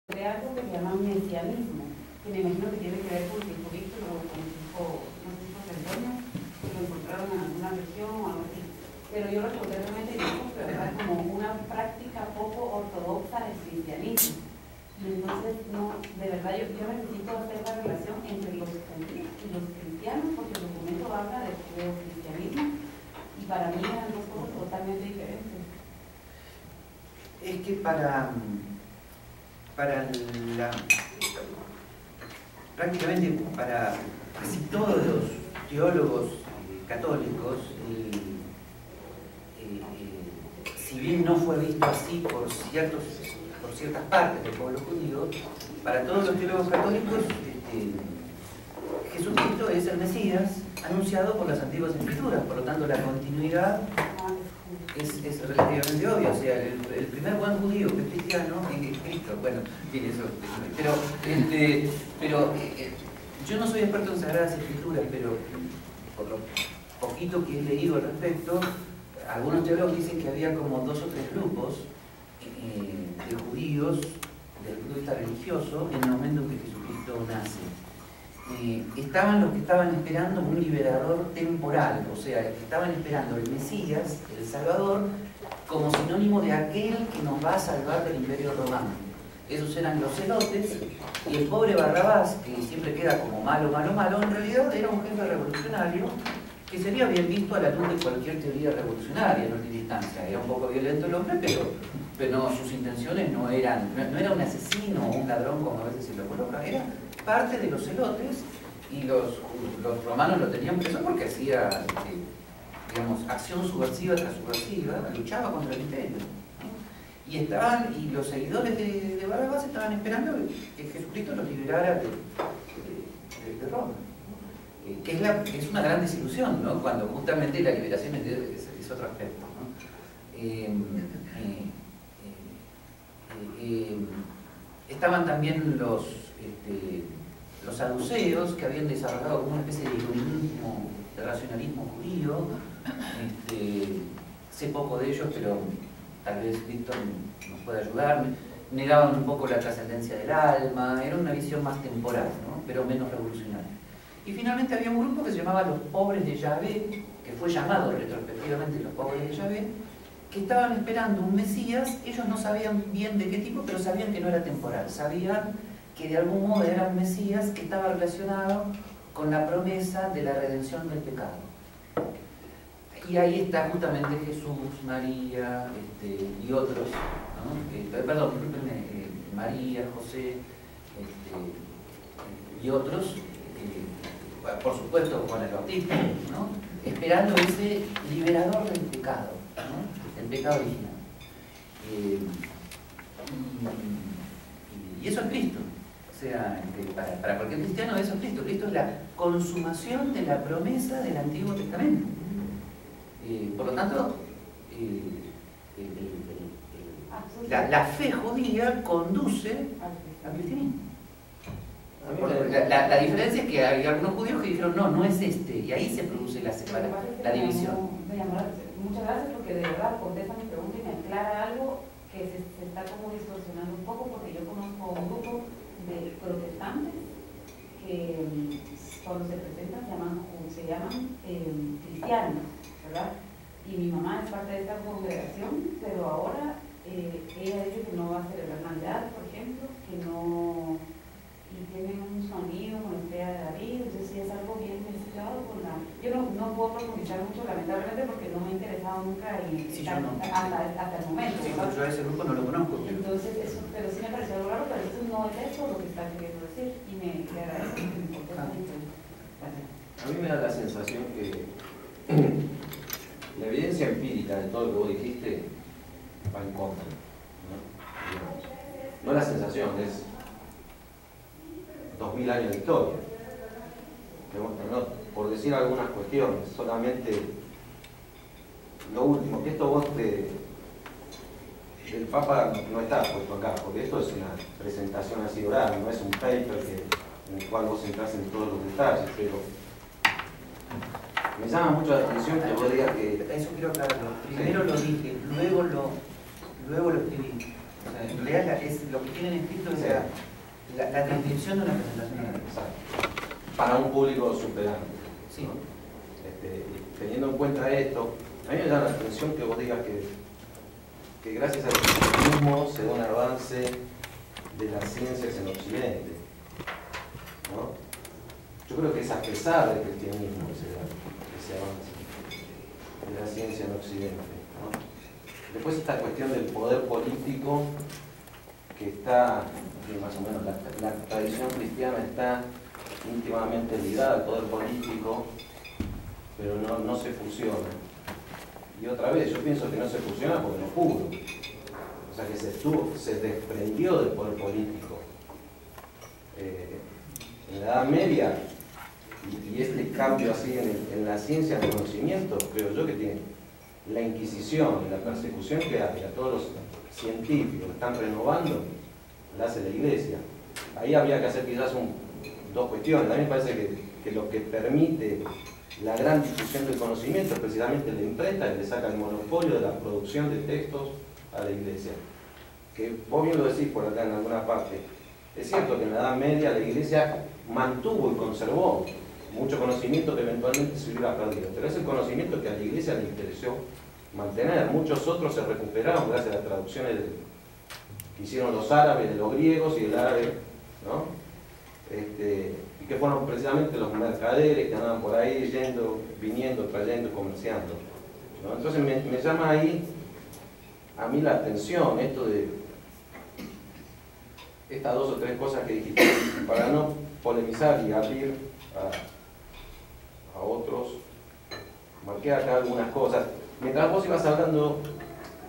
de algo que se llama mesianismo, que me imagino que tiene que ver con el currículo o con no sé si fue Antonio, que lo encontraron en alguna región o algo así. Pero yo lo encontré realmente ¿verdad? Como una práctica poco ortodoxa del cristianismo. Y entonces, no, de verdad, yo necesito hacer la relación entre los judíos y los cristianos, porque el documento habla de cristianismo y para mí eran dos cosas totalmente diferentes. Es que prácticamente para casi todos los teólogos católicos, si bien no fue visto así por ciertas partes del pueblo judío, para todos los teólogos católicos Jesucristo es el Mesías anunciado por las antiguas escrituras, por lo tanto la continuidad es relativamente obvia. O sea, el primer buen judío que es cristiano es Cristo. Bueno, tiene eso. Pero yo no soy experto en Sagradas Escrituras, pero por lo poquito que he leído al respecto, algunos teólogos dicen que había como 2 o 3 grupos de judíos, del punto de vista religioso, en el momento en que Jesucristo nace. Estaban los que estaban esperando un liberador temporal, o sea, que estaban esperando el Mesías, el Salvador, como sinónimo de aquel que nos va a salvar del Imperio Romano. Esos eran los celotes, y el pobre Barrabás, que siempre queda como malo, en realidad era un jefe revolucionario que sería bien visto a la luz de cualquier teoría revolucionaria en última instancia. Era un poco violento el hombre, pero no, sus intenciones no era un asesino o un ladrón como a veces se lo coloca, era parte de los celotes, y los romanos lo tenían preso porque hacía, digamos, acción subversiva tras subversiva, luchaba contra el imperio, ¿no? Y los seguidores de Barrabás estaban esperando que Jesucristo los liberara de Roma, que es una gran desilusión, ¿no? Cuando justamente la liberación es otro aspecto, ¿no? Estaban también los saduceos, que habían desarrollado como una especie de iluminismo, de racionalismo judío. Sé poco de ellos, pero tal vez Víctor nos pueda ayudarme. Negaban un poco la trascendencia del alma, era una visión más temporal, ¿no? Pero menos revolucionaria. Y finalmente había un grupo que se llamaba los pobres de Yahvé, que fue llamado retrospectivamente los pobres de Yahvé, que estaban esperando un Mesías. Ellos no sabían bien de qué tipo, pero sabían que no era temporal, sabían que de algún modo era un Mesías que estaba relacionado con la promesa de la redención del pecado. Y ahí está justamente Jesús, María y otros, ¿no? Perdón, María, José y otros, por supuesto Juan el Bautista, ¿no? Esperando ese liberador del pecado, ¿no? El pecado original. Y eso es Cristo. O sea, para cualquier cristiano eso es Cristo. Cristo es la consumación de la promesa del Antiguo Testamento. Por lo tanto, la fe judía conduce al cristianismo. La diferencia es que hay algunos judíos que dijeron no es y ahí se produce la división. Muchas gracias, porque de verdad contesta mi pregunta y me aclara algo que se está como distorsionando un poco, porque yo conozco un grupo de protestantes que cuando se presentan se llaman cristianos, ¿verdad? Y mi mamá es parte de esta congregación, pero ahora ella dice que no va a celebrar Navidad, por ejemplo, que no, y tienen un sonido con la estrella de David. Entonces sí es algo bien mezclado con la... Yo no puedo profundizar mucho, lamentablemente, porque no me he interesado nunca en hasta el momento. Sí, yo a ese grupo no lo conozco. Entonces, pero sí me pareció algo raro, pero esto no es eso lo que está queriendo decir, y me agradezco que me conteste mi pregunta. A mí me da la sensación que la evidencia empírica de todo lo que vos dijiste va en contra, ¿no? No la sensación, es 2000 años de historia. No, por decir algunas cuestiones, solamente lo último, que esto vos el Papa no está puesto acá, porque esto es una presentación así oral, no es un paper en el cual vos entras en todos los detalles, pero me llama mucho la atención que vos digas que... Eso quiero aclararlo. Primero lo dije, luego lo escribí. O sea, en realidad es lo que tienen escrito es la transcripción de una presentación oral. Exacto. Para un público superante. Sí. ¿No? Teniendo en cuenta esto, a mí me llama la atención que vos digas que gracias al cristianismo se da un avance de las ciencias en Occidente, ¿no? Yo creo que es a pesar del cristianismo que se da ese avance de la ciencia en Occidente, ¿no? Después esta cuestión del poder político que está, que más o menos la tradición cristiana está íntimamente ligada al poder político, pero no se fusiona. Y otra vez, yo pienso que no se fusiona porque no pudo. O sea, que se desprendió del poder político. En la Edad Media, y este cambio así en la ciencia del conocimiento, creo yo que tiene la Inquisición y la persecución que hay a todos los científicos que están renovando, la hace la Iglesia. Ahí habría que hacer quizás dos cuestiones. A mí me parece que lo que permite la gran difusión del conocimiento es precisamente la imprenta, que le saca el monopolio de la producción de textos a la Iglesia. Que vos bien lo decís por acá en alguna parte. Es cierto que en la Edad Media la Iglesia mantuvo y conservó mucho conocimiento que eventualmente se hubiera perdido, pero es el conocimiento que a la Iglesia le interesó mantener. Muchos otros se recuperaron gracias a las traducciones que hicieron los árabes de los griegos y del árabe, ¿no? Y que fueron precisamente los mercaderes que andaban por ahí yendo, viniendo, trayendo, comerciando, ¿no? Entonces me llama ahí a mí la atención esto de estas dos o tres cosas que dijiste, para no polemizar y abrir a otros. Marqué acá algunas cosas. Mientras vos ibas hablando,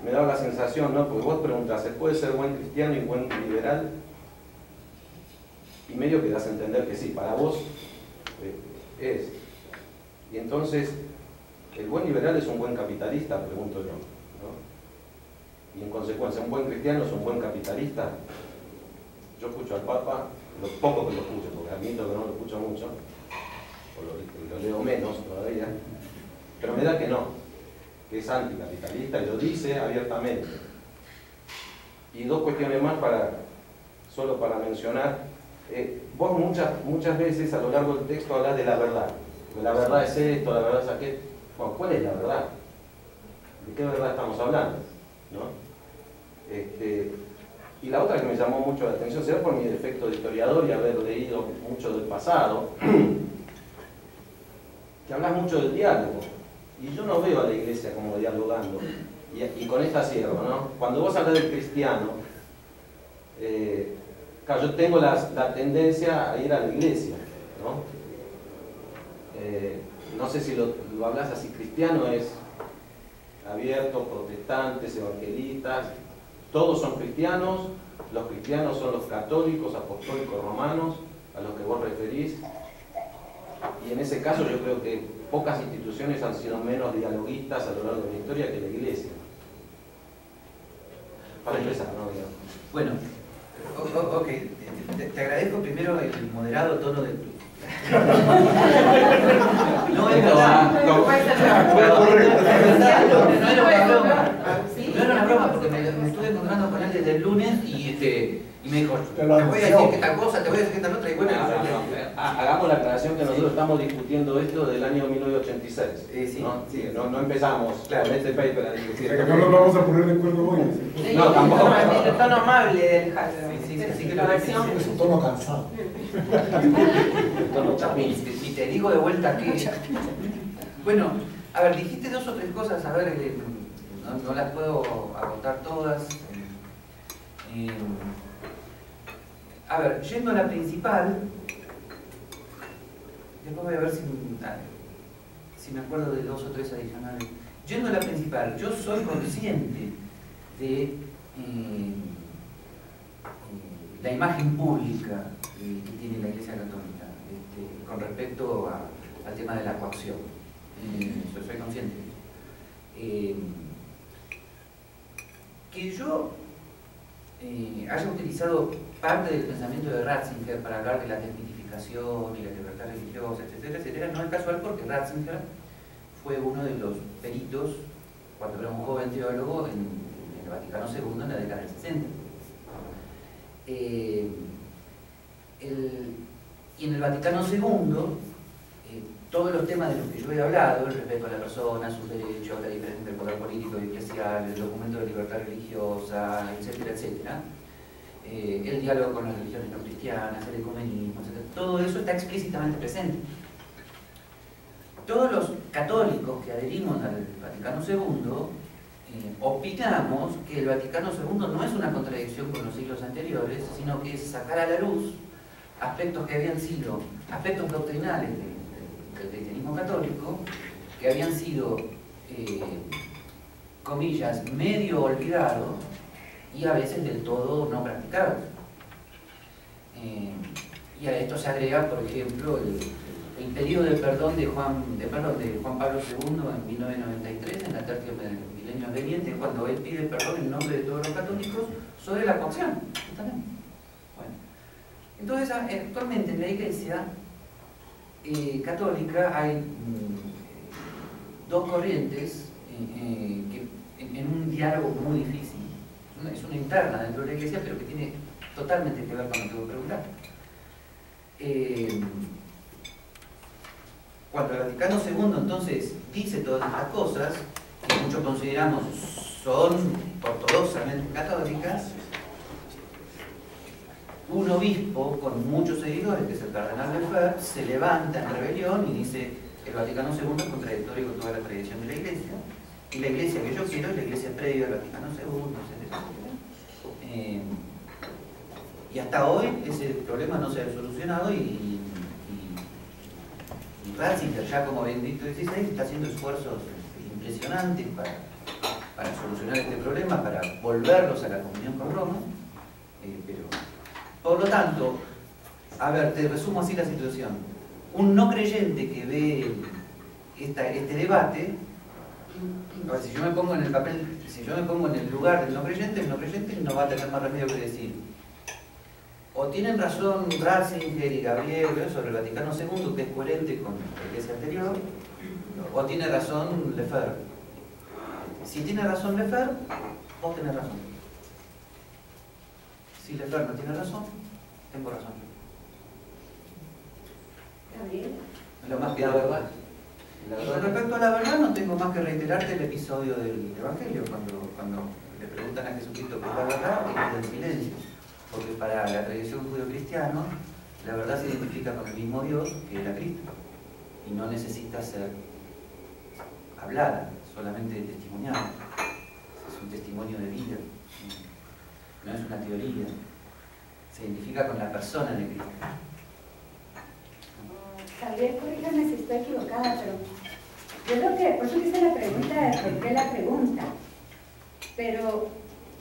me daba la sensación, ¿no? Porque vos preguntás, ¿se puede ser buen cristiano y buen liberal? Y medio que das a entender que sí, para vos es. Y entonces, ¿el buen liberal es un buen capitalista? Pregunto yo, ¿no? Y en consecuencia, ¿un buen cristiano es un buen capitalista? Yo escucho al Papa, lo poco que lo escucho, porque admito que no lo escucho mucho, o lo leo menos todavía, pero me da que no, que es anticapitalista y lo dice abiertamente. Y dos cuestiones más solo para mencionar. Vos muchas veces a lo largo del texto hablas de la verdad. Que la verdad es esto, la verdad es aquello. Bueno, ¿cuál es la verdad? ¿De qué verdad estamos hablando? ¿No? Y la otra que me llamó mucho la atención, será por mi defecto de historiador y haber leído mucho del pasado, que hablas mucho del diálogo. Y yo no veo a la Iglesia como dialogando. Y con esta cierro, ¿no? Cuando vos hablas del cristiano, claro, yo tengo la tendencia a ir a la Iglesia, ¿no? No sé si lo hablas así, cristiano es abierto, protestantes, evangelistas, todos son cristianos, los cristianos son los católicos, apostólicos, romanos, a los que vos referís, y en ese caso yo creo que pocas instituciones han sido menos dialoguistas a lo largo de la historia que la Iglesia. Para empezar, ¿no? Digamos. Bueno, ok, te agradezco primero el moderado tono de tu... No es verdad. No era una broma, porque me estuve encontrando con él desde el lunes y me dijo, te voy a decir que tal cosa, te voy a decir que tal otra, y bueno... Hagamos la aclaración que nosotros estamos discutiendo esto del año 1986. Sí, ¿no? sí. No empezamos con este paper a discutir. No nos vamos a poner de acuerdo hoy. No, tampoco. El tono amable del hashtag. Sí, que lo versión. Es un tono cansado. Y te digo de vuelta que... Bueno, a ver, dijiste dos o tres cosas, a ver, no las puedo agotar todas. A ver, yendo a la principal, después voy a ver si me acuerdo de dos o tres adicionales. Yendo a la principal, yo soy consciente de la imagen pública que tiene la Iglesia Católica con respecto al tema de la coacción. Yo soy consciente de eso. Que yo haya utilizado parte del pensamiento de Ratzinger para hablar de la desmitificación y la libertad religiosa, etcétera, etcétera, no es casual porque Ratzinger fue uno de los peritos, cuando era un joven teólogo, en el Vaticano II en la década del 60. Y en el Vaticano II, todos los temas de los que yo he hablado, el respeto a la persona, sus derechos, la diferencia entre el poder político y eclesial, el documento de libertad religiosa, etcétera, etcétera, el diálogo con las religiones no cristianas, el ecumenismo, etcétera, todo eso está explícitamente presente. Todos los católicos que adherimos al Vaticano II opinamos que el Vaticano II no es una contradicción con los siglos anteriores, sino que es sacar a la luz aspectos que habían sido, aspectos doctrinales del cristianismo católico, que habían sido, comillas, medio olvidados y a veces del todo no practicados. Y a esto se agrega, por ejemplo, el pedido de perdón de Juan Pablo II en 1993, en la Tertio Milenio Adveniente, cuando él pide perdón en nombre de todos los católicos sobre la coacción, justamente. Bueno, entonces, actualmente en la Iglesia católica hay dos corrientes que en un diálogo muy difícil. Es una interna dentro de la Iglesia, pero que tiene totalmente que ver con lo que voy a preguntar. Cuando el Vaticano II entonces dice todas estas cosas, que muchos consideramos son ortodoxamente católicas, un obispo con muchos seguidores, que es el cardenal Lefebvre, se levanta en rebelión y dice que el Vaticano II es contradictorio con toda la tradición de la Iglesia, y la Iglesia que yo quiero es la Iglesia previa al Vaticano II, etc. Y hasta hoy ese problema no se ha solucionado y Ratzinger, ya como Benedicto XVI, está haciendo esfuerzos impresionantes para solucionar este problema, para volverlos a la comunión con Roma. Pero, por lo tanto, a ver, te resumo así la situación. Un no creyente que ve este debate, a ver, si yo me pongo en el papel, si yo me pongo en el lugar del no creyente, el no creyente no va a tener más remedio que decir: o tienen razón Ratzinger y Gabriel sobre el Vaticano II, que es coherente con la Iglesia anterior, o tiene razón Lefebvre. Si tiene razón Lefebvre, vos tenés razón. Si Lefebvre no tiene razón, tengo razón. Gabriel. Lo más que la verdad. Con respecto a la verdad, no tengo más que reiterarte el episodio del Evangelio, cuando le preguntan a Jesucristo qué es la verdad, y queda en silencio. Porque para la tradición judío-cristiana, la verdad se identifica con el mismo Dios que era Cristo. Y no necesita ser hablada, solamente testimoniada. Es un testimonio de vida, no es una teoría. Se identifica con la persona de Cristo. Javier, corrígame si estoy equivocada, pero yo creo que, por eso hice la pregunta de por qué la pregunta. Pero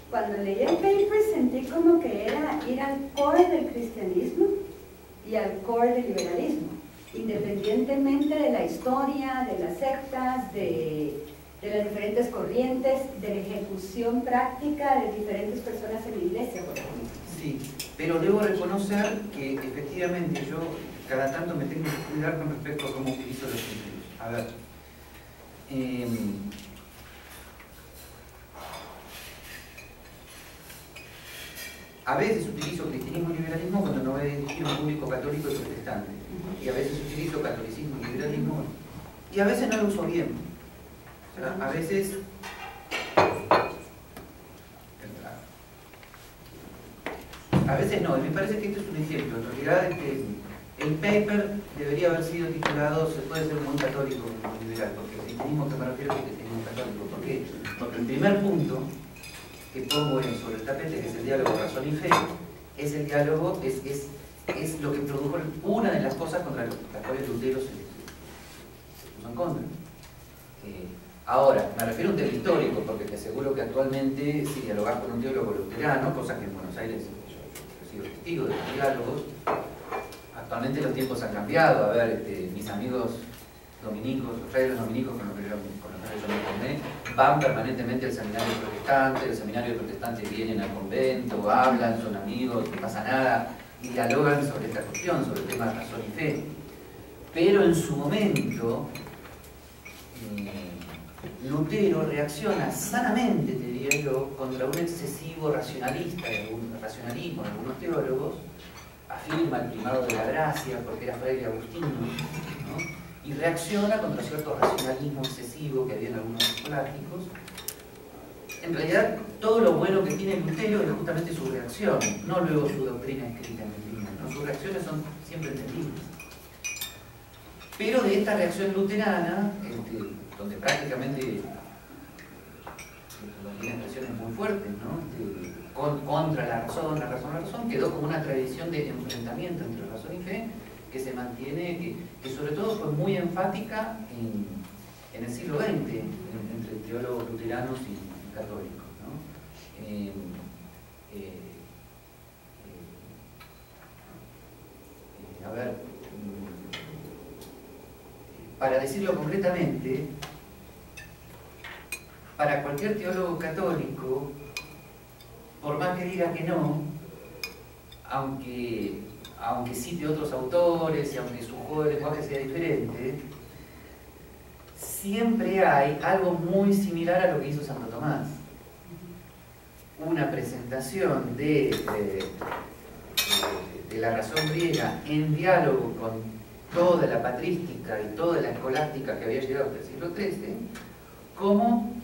cuando leí el paper sentí como que era ir al core del cristianismo y al core del liberalismo, independientemente de la historia, de las sectas, de las diferentes corrientes, de la ejecución práctica de diferentes personas en la iglesia, por ejemplo. Sí, pero debo reconocer que efectivamente yo cada tanto me tengo que cuidar con respecto a cómo utilizo los títulos. A ver, a veces utilizo cristianismo y liberalismo cuando no voy a dirigir un público católico y protestante. Y a veces utilizo catolicismo y liberalismo, y a veces no lo uso bien. O sea, a veces no, y me parece que este es un ejemplo. En realidad el paper debería haber sido titulado "Se puede ser muy católico y muy liberal", porque el cristianismo que me refiero es el cristianismo católico. ¿Por qué? Porque el primer punto que pongo sobre el tapete, que es el diálogo razón y fe, es el diálogo, es lo que produjo una de las cosas contra las cuales Lutero se puso en contra. Ahora, me refiero a un tema histórico, porque te aseguro que actualmente, si dialogás con un teólogo luterano, cosa que en Buenos Aires yo he sido testigo de los diálogos, actualmente los tiempos han cambiado. A ver, mis amigos dominicos, los frailes dominicos con los que yo me formé, van permanentemente al seminario protestante, el seminario protestante vienen al convento, hablan, son amigos, no pasa nada, y dialogan sobre esta cuestión, sobre el tema de razón y fe. Pero en su momento, Lutero reacciona sanamente, te diría yo, contra un excesivo racionalismo de algunos teólogos, afirma el primado de la gracia porque era fraile agustino, ¿no? Y reacciona contra cierto racionalismo excesivo que había en algunos escolásticos. En realidad, todo lo bueno que tiene Lutero es justamente su reacción, no luego su doctrina escrita en el libro, ¿no? Sus reacciones son siempre entendibles. Pero de esta reacción luterana, donde prácticamente tiene expresiones muy fuertes, ¿no? Contra la razón, quedó como una tradición de enfrentamiento entre razón y fe que se mantiene, que sobre todo fue muy enfática en el siglo XX, entre teólogos luteranos y católicos, ¿no? A ver, para decirlo concretamente, para cualquier teólogo católico, por más que diga que no, aunque cite otros autores y aunque su juego de lenguaje sea diferente, siempre hay algo muy similar a lo que hizo Santo Tomás. Una presentación de la razón griega en diálogo con toda la patrística y toda la escolástica que había llegado hasta el siglo XIII, como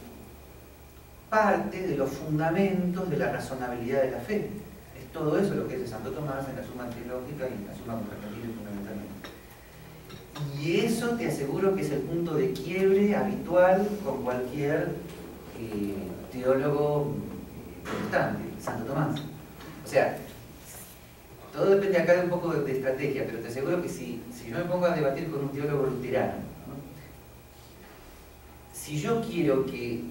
parte de los fundamentos de la razonabilidad de la fe. Es todo eso lo que dice Santo Tomás en la Suma Teológica y en la Suma Mercantil fundamentalmente. Y eso te aseguro que es el punto de quiebre habitual con cualquier teólogo protestante, Santo Tomás. O sea, todo depende acá de un poco de estrategia, pero te aseguro que si yo me pongo a debatir con un teólogo luterano, ¿no? Si yo quiero que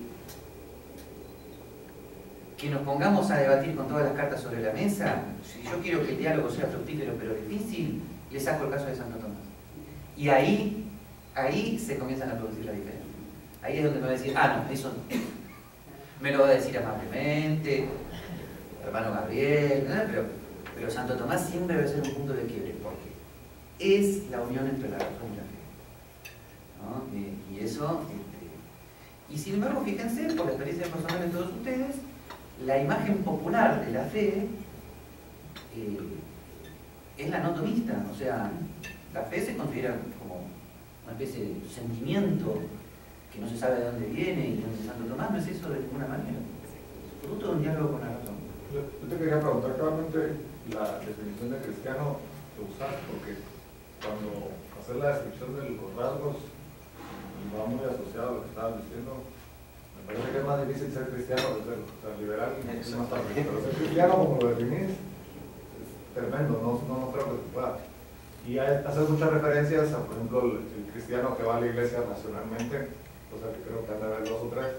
nos pongamos a debatir con todas las cartas sobre la mesa, si yo quiero que el diálogo sea fructífero pero difícil, le saco el caso de Santo Tomás. Y ahí se comienzan a producir las diferencias. Ahí es donde me va a decir, no, eso no. Me lo va a decir amablemente, hermano Gabriel, ¿no? Pero Santo Tomás siempre va a ser un punto de quiebre, porque es la unión entre la razón y la fe, ¿no? Y eso, y sin embargo, fíjense, por la experiencia personal de todos ustedes, la imagen popular de la fe es la no tomista. O sea, la fe se considera como una especie de sentimiento que no se sabe de dónde viene, y donde Santo Tomás no es eso de ninguna manera. Es fruto de un diálogo con la razón. Yo te quería preguntar claramente la definición de cristiano que usas, porque cuando haces la descripción de los rasgos va muy asociado a lo que estabas diciendo. Me parece que es más difícil ser cristiano que ser liberal, es más fácil. Pero ser cristiano, como lo definís, es tremendo, no creo que se pueda. Y haces muchas referencias a, por ejemplo, el cristiano que va a la iglesia racionalmente, cosa que creo que han de haber dos o tres,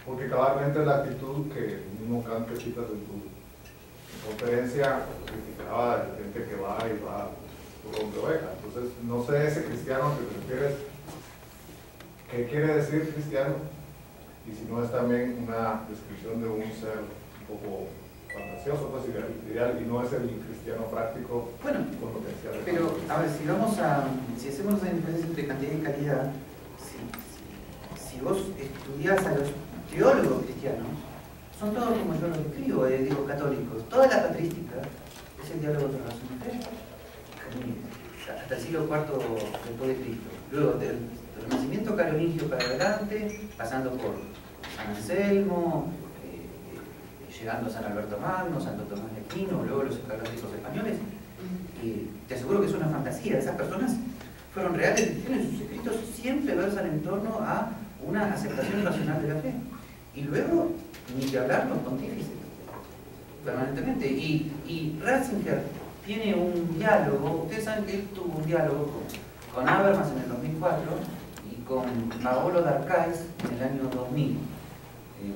porque cabalmente es la actitud que el mismo Kant que citas en tu conferencia criticaba de gente que va y va por donde oveja. Entonces, no sé ese cristiano que te refieres, ¿qué quiere decir cristiano? Y si no es también una descripción de un ser un poco fantasioso, pues ideal, y no es el cristiano práctico, bueno, con lo que decía. Pero, a ver, si hacemos una diferencia entre cantidad y calidad, si vos estudiás a los teólogos cristianos, son todos como yo los describo, digo católicos. Toda la patrística es el diálogo de la razón y fe, hasta el siglo IV después de Cristo. Luego del Renacimiento carolingio para adelante, pasando por San Anselmo, llegando a San Alberto Magno, Santo Tomás de Aquino, luego los escolásticos españoles. Te aseguro que es una fantasía. Esas personas fueron reales cristianos y sus escritos siempre versan en torno a una aceptación racional de la fe. Y luego, ni que hablar los pontífices, permanentemente. Y Ratzinger tiene un diálogo, ustedes saben que él tuvo un diálogo con Habermas en el 2004 y con Paolo d'Arcais en el año 2000,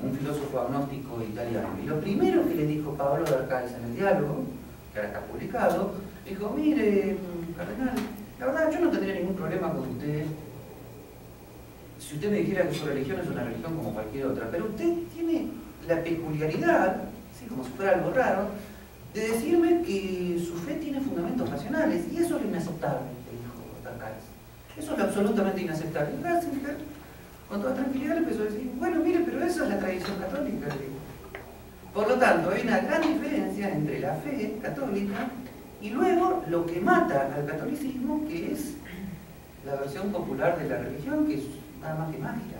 un filósofo agnóstico italiano. Y lo primero que le dijo Paolo d'Arcais en el diálogo, que ahora está publicado, dijo: mire, cardenal, la verdad yo no tendría ningún problema con usted si usted me dijera que su religión es una religión como cualquier otra, pero usted tiene la peculiaridad, ¿sí?, como si fuera algo raro, de decirme que su fe tiene fundamentos racionales, y eso es lo inaceptable, dijo d'Arcais. Eso es lo absolutamente inaceptable. Y Ratzinger, con toda tranquilidad le empezó a decir, bueno, mire, pero eso es la tradición católica. Por lo tanto, hay una gran diferencia entre la fe católica y luego lo que mata al catolicismo, que es la versión popular de la religión, que es nada más que magia.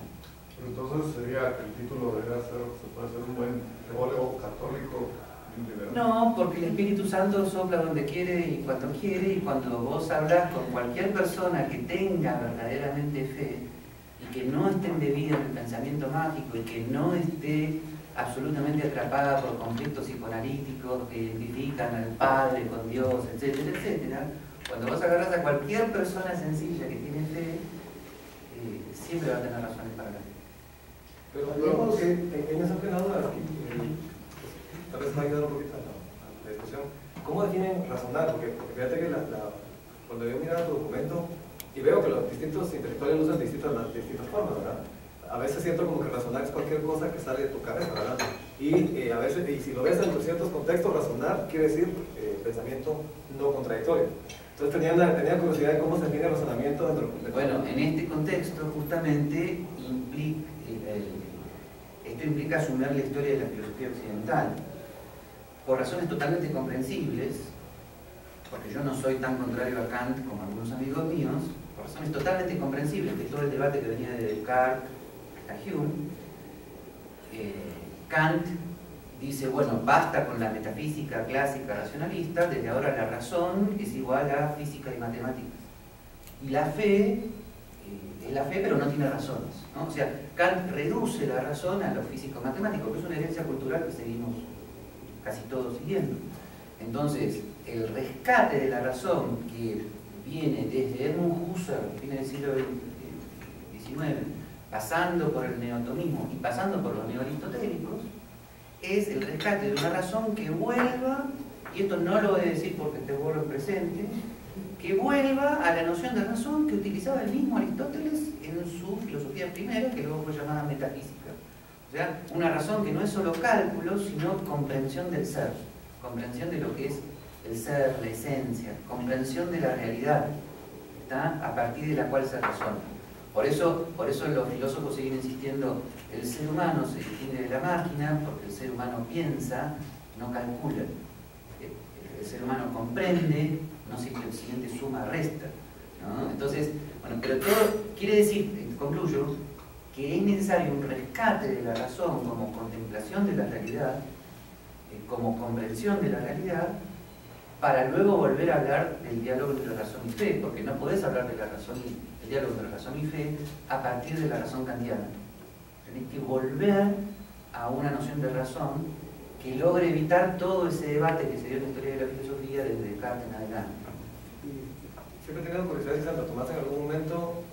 Pero entonces sería que el título debería ser, se puede hacer un buen teólogo católico liberal. No, porque el Espíritu Santo sopla donde quiere y cuando vos hablas con cualquier persona que tenga verdaderamente fe y que no esté embebida en el pensamiento mágico y que no esté absolutamente atrapada por conflictos psicoanalíticos que identifican al Padre con Dios, etcétera, etcétera, cuando vos agarras a cualquier persona sencilla que tiene fe, siempre va a tener razones para la fe. Pero luego que en esa pena duda, tal vez me ha ayudado un poquito a la discusión. ¿Cómo definen razonar? Porque fíjate que cuando yo miraba tu documento y veo que los distintos intelectuales usan distintas formas, ¿verdad? A veces siento como que razonar es cualquier cosa que sale de tu cabeza, ¿verdad? Y a veces, y si lo ves en ciertos contextos, razonar quiere decir pensamiento no contradictorio. Entonces tenía curiosidad de cómo se define el razonamiento dentro del contexto. Bueno, en este contexto justamente esto implica asumir la historia de la filosofía occidental por razones totalmente comprensibles, porque yo no soy tan contrario a Kant como algunos amigos míos, por razones totalmente comprensibles, que todo el debate que venía de Descartes hasta Hume, Kant dice, bueno, basta con la metafísica clásica racionalista, desde ahora la razón es igual a física y matemáticas. Y la fe es la fe, pero no tiene razones, ¿no? O sea, Kant reduce la razón a lo físico-matemático, que es una herencia cultural que seguimos casi todos siguiendo. Entonces, el rescate de la razón que viene desde Edmund Husserl, fin del siglo XIX, pasando por el neotomismo y pasando por los neoaristotélicos, es el rescate de una razón que vuelva, y esto no lo voy a decir porque te vuelvo presente, que vuelva a la noción de razón que utilizaba el mismo Aristóteles en su filosofía primera, que luego fue llamada metafísica. O sea, una razón que no es solo cálculo, sino comprensión del ser, comprensión de lo que es el ser, la esencia, comprensión de la realidad, ¿está? A partir de la cual se razona. Por eso los filósofos siguen insistiendo, el ser humano se distingue de la máquina porque el ser humano piensa, no calcula. El ser humano comprende, no simplemente suma, resta, ¿no? Entonces, bueno, pero todo quiere decir, concluyo, que es necesario un rescate de la razón como contemplación de la realidad, como comprensión de la realidad, para luego volver a hablar del diálogo entre razón y fe, porque no podés hablar de la razón el diálogo entre razón y fe a partir de la razón kantiana. Tenés que volver a una noción de razón que logre evitar todo ese debate que se dio en la historia de la filosofía desde Descartes en adelante. Siempre he tenido curiosidad si Santo Tomás en algún momento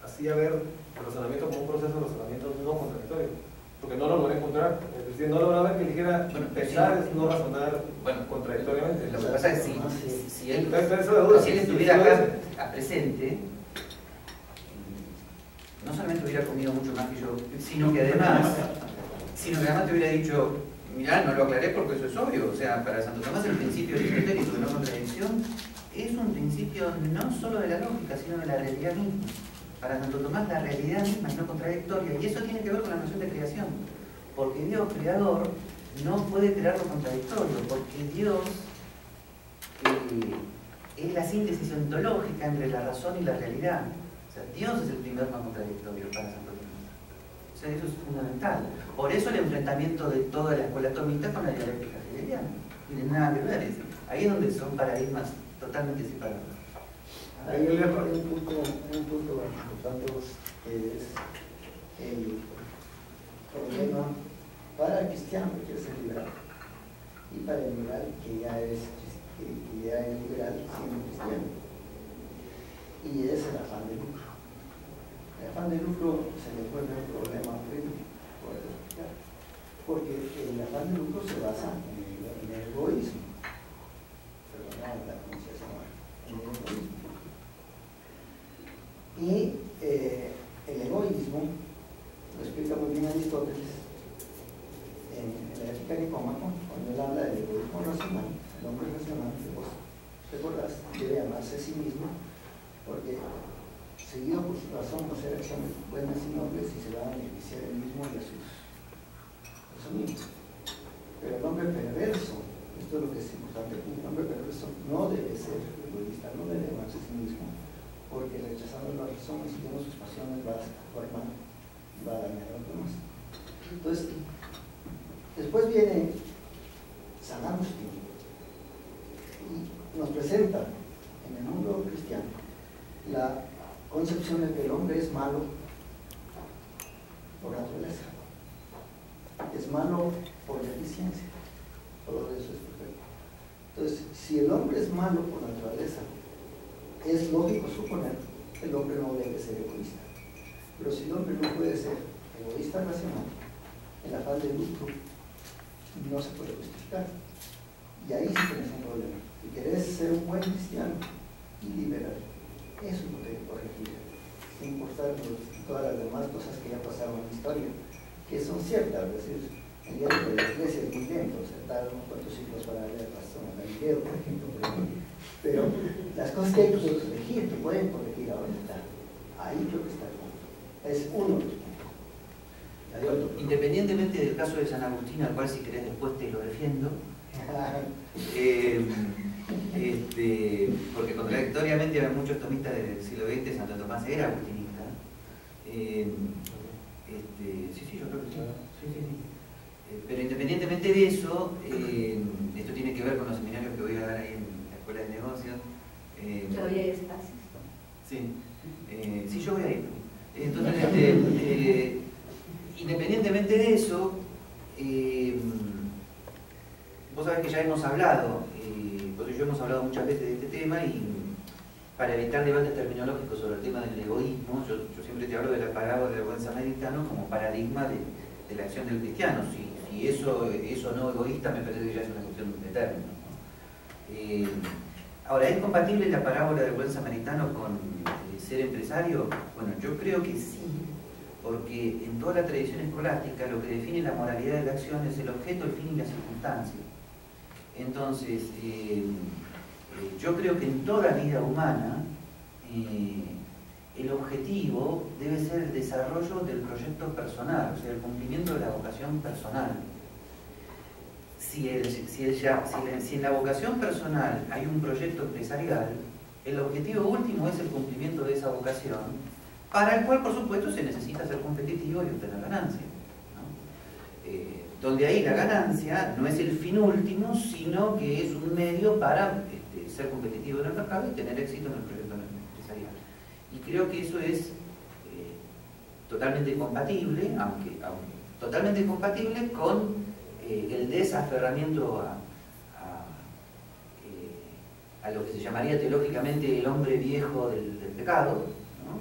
hacía ver el razonamiento como un proceso de razonamiento no contradictorio, porque no lo logré encontrar, es decir, no lograba ver que dijera, bueno, pensar es no razonar contradictoriamente. Lo que pasa es que si él estuviera acá presente, no solamente hubiera comido mucho más que yo, sino que además te hubiera dicho, mirá, no lo aclaré porque eso es obvio. O sea, para Santo Tomás el principio aristotélico de no contradicción es un principio no solo de la lógica, sino de la realidad misma. Para Santo Tomás la realidad misma es no contradictoria, y eso tiene que ver con la noción de creación, porque Dios, creador, no puede crear lo contradictorio, porque Dios es la síntesis ontológica entre la razón y la realidad. O sea, Dios es el primer no contradictorio para Santo Tomás. O sea, eso es fundamental. Por eso el enfrentamiento de toda la escuela tomista con la dialéctica hegeliana. No tiene nada que ver, ahí es donde son paradigmas totalmente separados. Ahí yo le pongo un punto Santos, que es el problema para el cristiano que quiere ser liberal y para el liberal que ya es liberal siendo cristiano, y es el afán de lucro. El afán de lucro se le vuelve un problema por explicar, porque el afán de lucro se basa en el egoísmo, perdón, la pronunciación, en el egoísmo. Y el egoísmo lo explica muy bien Aristóteles en la Ética Nicómaco, cuando él habla del egoísmo racional. El hombre racional, que vos recordás, debe amarse a sí mismo, porque seguido por su razón, no hacer acciones buenas y nobles y se va a beneficiar él mismo y a sus amigos. Pero el hombre perverso, esto es lo que es importante, el hombre perverso no debe ser egoísta, no debe amarse a sí mismo, porque rechazando la razón y siguiendo sus pasiones va a formar, va a dañar a los demás. Entonces, después viene San Agustín y nos presenta en el mundo cristiano la concepción de que el hombre es malo por naturaleza, es malo por deficiencia, todo eso es perfecto. Entonces, si el hombre es malo por naturaleza, es lógico suponer que el hombre no debe ser egoísta. Pero si el hombre no puede ser egoísta racional, el afán de lucro no se puede justificar. Y ahí sí tienes un problema. Si querés ser un buen cristiano y liberal, eso es lo que hay que corregir, sin importar todas las demás cosas que ya pasaron en la historia, que son ciertas. Es decir, el diálogo de la iglesia es muy lento, o sea, tarda unos cuantos siglos para darle razón a Galileo, por ejemplo, pero las cosas que hay que corregir, que pueden corregir ahora están. Ahí creo que está el punto. Es uno de los puntos. Independientemente del caso de San Agustín, al cual si querés después te lo defiendo, porque contradictoriamente hay muchos tomistas del siglo XX, Santo Tomás era agustinista. Sí, yo creo que sí. Pero independientemente de eso, esto tiene que ver con los seminarios que voy a dar ahí en la Escuela de Negocios. ¿Todavía hay espacios? Sí, yo voy a ir. Entonces, independientemente de eso, vos sabés que ya hemos hablado, porque yo hemos hablado muchas veces de este tema y para evitar debates terminológicos sobre el tema del egoísmo, yo siempre te hablo de la parábola del buen samaritano como paradigma de la acción del cristiano. Si eso no egoísta, me parece que ya es una cuestión de términos, ¿no? Ahora, ¿es compatible la parábola del buen samaritano con ser empresario? Bueno, yo creo que sí, porque en toda la tradición escolástica lo que define la moralidad de la acción es el objeto, el fin y la circunstancia. Entonces, yo creo que en toda vida humana el objetivo debe ser el desarrollo del proyecto personal, o sea, el cumplimiento de la vocación personal. Si en la vocación personal hay un proyecto empresarial, el objetivo último es el cumplimiento de esa vocación, para el cual, por supuesto, se necesita ser competitivo y obtener ganancia, ¿no? Donde ahí la ganancia no es el fin último, sino que es un medio para ser competitivo en el mercado y tener éxito en el proyecto empresarial. Y creo que eso es totalmente compatible, aunque totalmente compatible con el desaferramiento a lo que se llamaría teológicamente el hombre viejo del pecado, ¿no?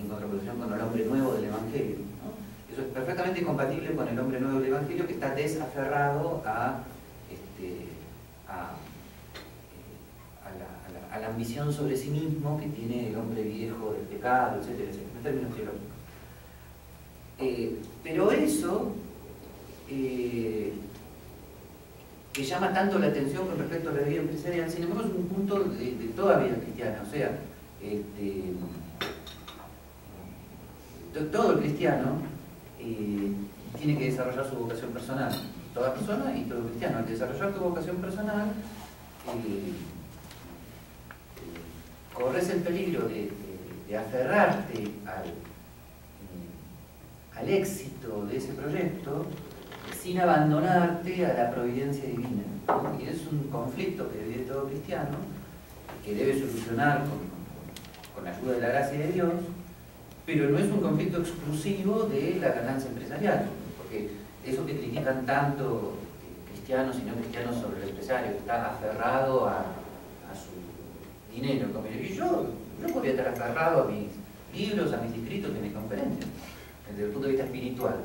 En contraposición con el hombre nuevo del Evangelio, ¿no? Eso es perfectamente compatible con el hombre nuevo del Evangelio, que está desaferrado a la ambición sobre sí mismo que tiene el hombre viejo del pecado, etcétera, etcétera, en términos teológicos. Pero eso que llama tanto la atención con respecto a la vida empresarial, sin embargo es un punto de toda vida cristiana, o sea, todo el cristiano tiene que desarrollar su vocación personal, toda persona y todo cristiano. Al desarrollar tu vocación personal, corres el peligro de aferrarte al éxito de ese proyecto sin abandonarte a la providencia divina, ¿no? Y es un conflicto que vive todo cristiano, que debe solucionar con la ayuda de la gracia de Dios, pero no es un conflicto exclusivo de la ganancia empresarial, porque eso que critican tanto cristianos y no cristianos sobre el empresario, que está aferrado a su dinero, y yo podría estar aferrado a mis libros, a mis escritos y a mis conferencias, desde el punto de vista espiritual.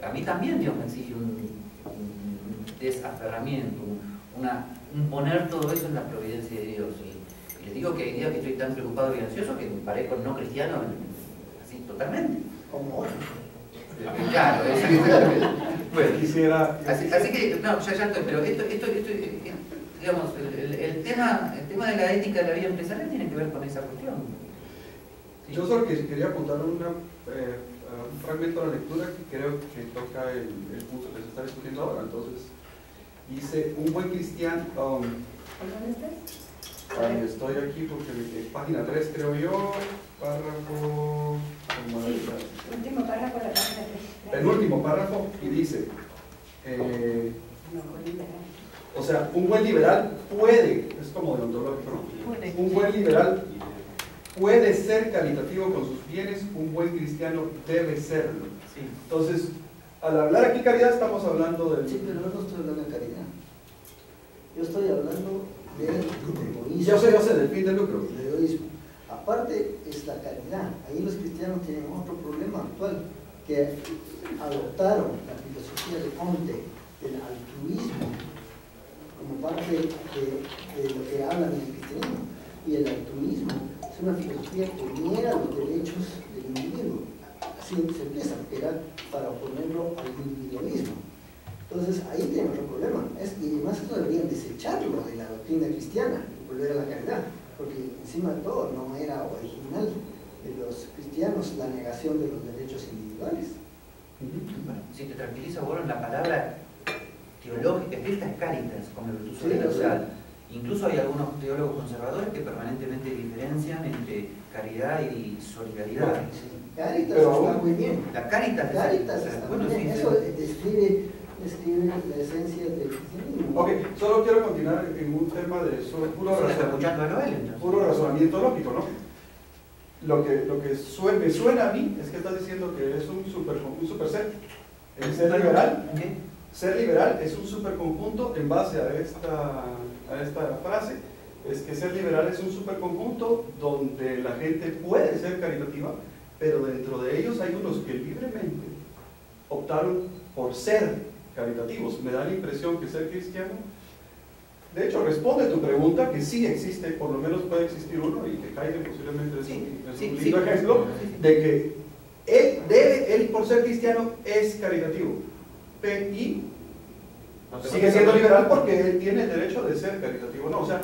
A mí también Dios me exige un desaferramiento, un poner todo eso en la providencia de Dios. Y les digo que hay días que estoy tan preocupado y ansioso que me parezco no cristiano, así totalmente. Como otro. Claro, exactamente. Bueno, quisiera... así que, no, ya estoy, pero esto digamos, el tema de la ética de la vida empresarial tiene que ver con esa cuestión. Sí. Yo solo quería apuntar un fragmento de la lectura que creo que toca el punto que se está discutiendo ahora. Entonces, dice, un buen cristiano... ¿Dónde estás? Estoy aquí porque página 3 creo yo, párrafo... Sí, último párrafo de la página 3. El último párrafo y dice... o sea, un buen liberal puede, es como deontológico, ¿no? Un buen liberal puede ser caritativo con sus bienes, un buen cristiano debe serlo. Sí. Entonces, al hablar aquí caridad estamos hablando del... Sí, pero no estoy hablando de caridad. Yo estoy hablando del egoísmo. Yo sé, del fin de lucro. El egoísmo. Aparte es la caridad. Ahí los cristianos tienen otro problema actual, que adoptaron la filosofía de Conte, del altruismo, como parte de lo que hablan en el cristianismo. Y el altruismo es una filosofía que niega los derechos del individuo. Así se empieza, que era para oponerlo al individualismo. Entonces ahí tenemos otro problema. Y además eso deberían desecharlo de la doctrina cristiana y volver a la caridad, porque encima de todo no era original de los cristianos la negación de los derechos individuales. Bueno, si te tranquiliza, bueno, la palabra teológica, esta es caritas, como el uso de la natural. Incluso hay algunos teólogos conservadores que permanentemente diferencian entre caridad y solidaridad. Caritas está muy bien. La caritas está bueno, muy bien. sí, Eso describe la esencia del cristianismo. Ok, solo quiero continuar en un tema de puro razonamiento lógico, ¿no? Lo que me suena a mí es que estás diciendo que es un super ser. El ser liberal, ser liberal es un superconjunto en base a esta frase. Es que ser liberal es un superconjunto donde la gente puede ser caritativa, pero dentro de ellos hay unos que libremente optaron por ser caritativos. Me da la impresión que ser cristiano, de hecho, responde tu pregunta que sí existe, por lo menos puede existir uno, y que Heidegger posiblemente es un lindo ejemplo de que él por ser cristiano es caritativo, y sigue siendo liberal porque él tiene el derecho de ser caritativo. No, o sea,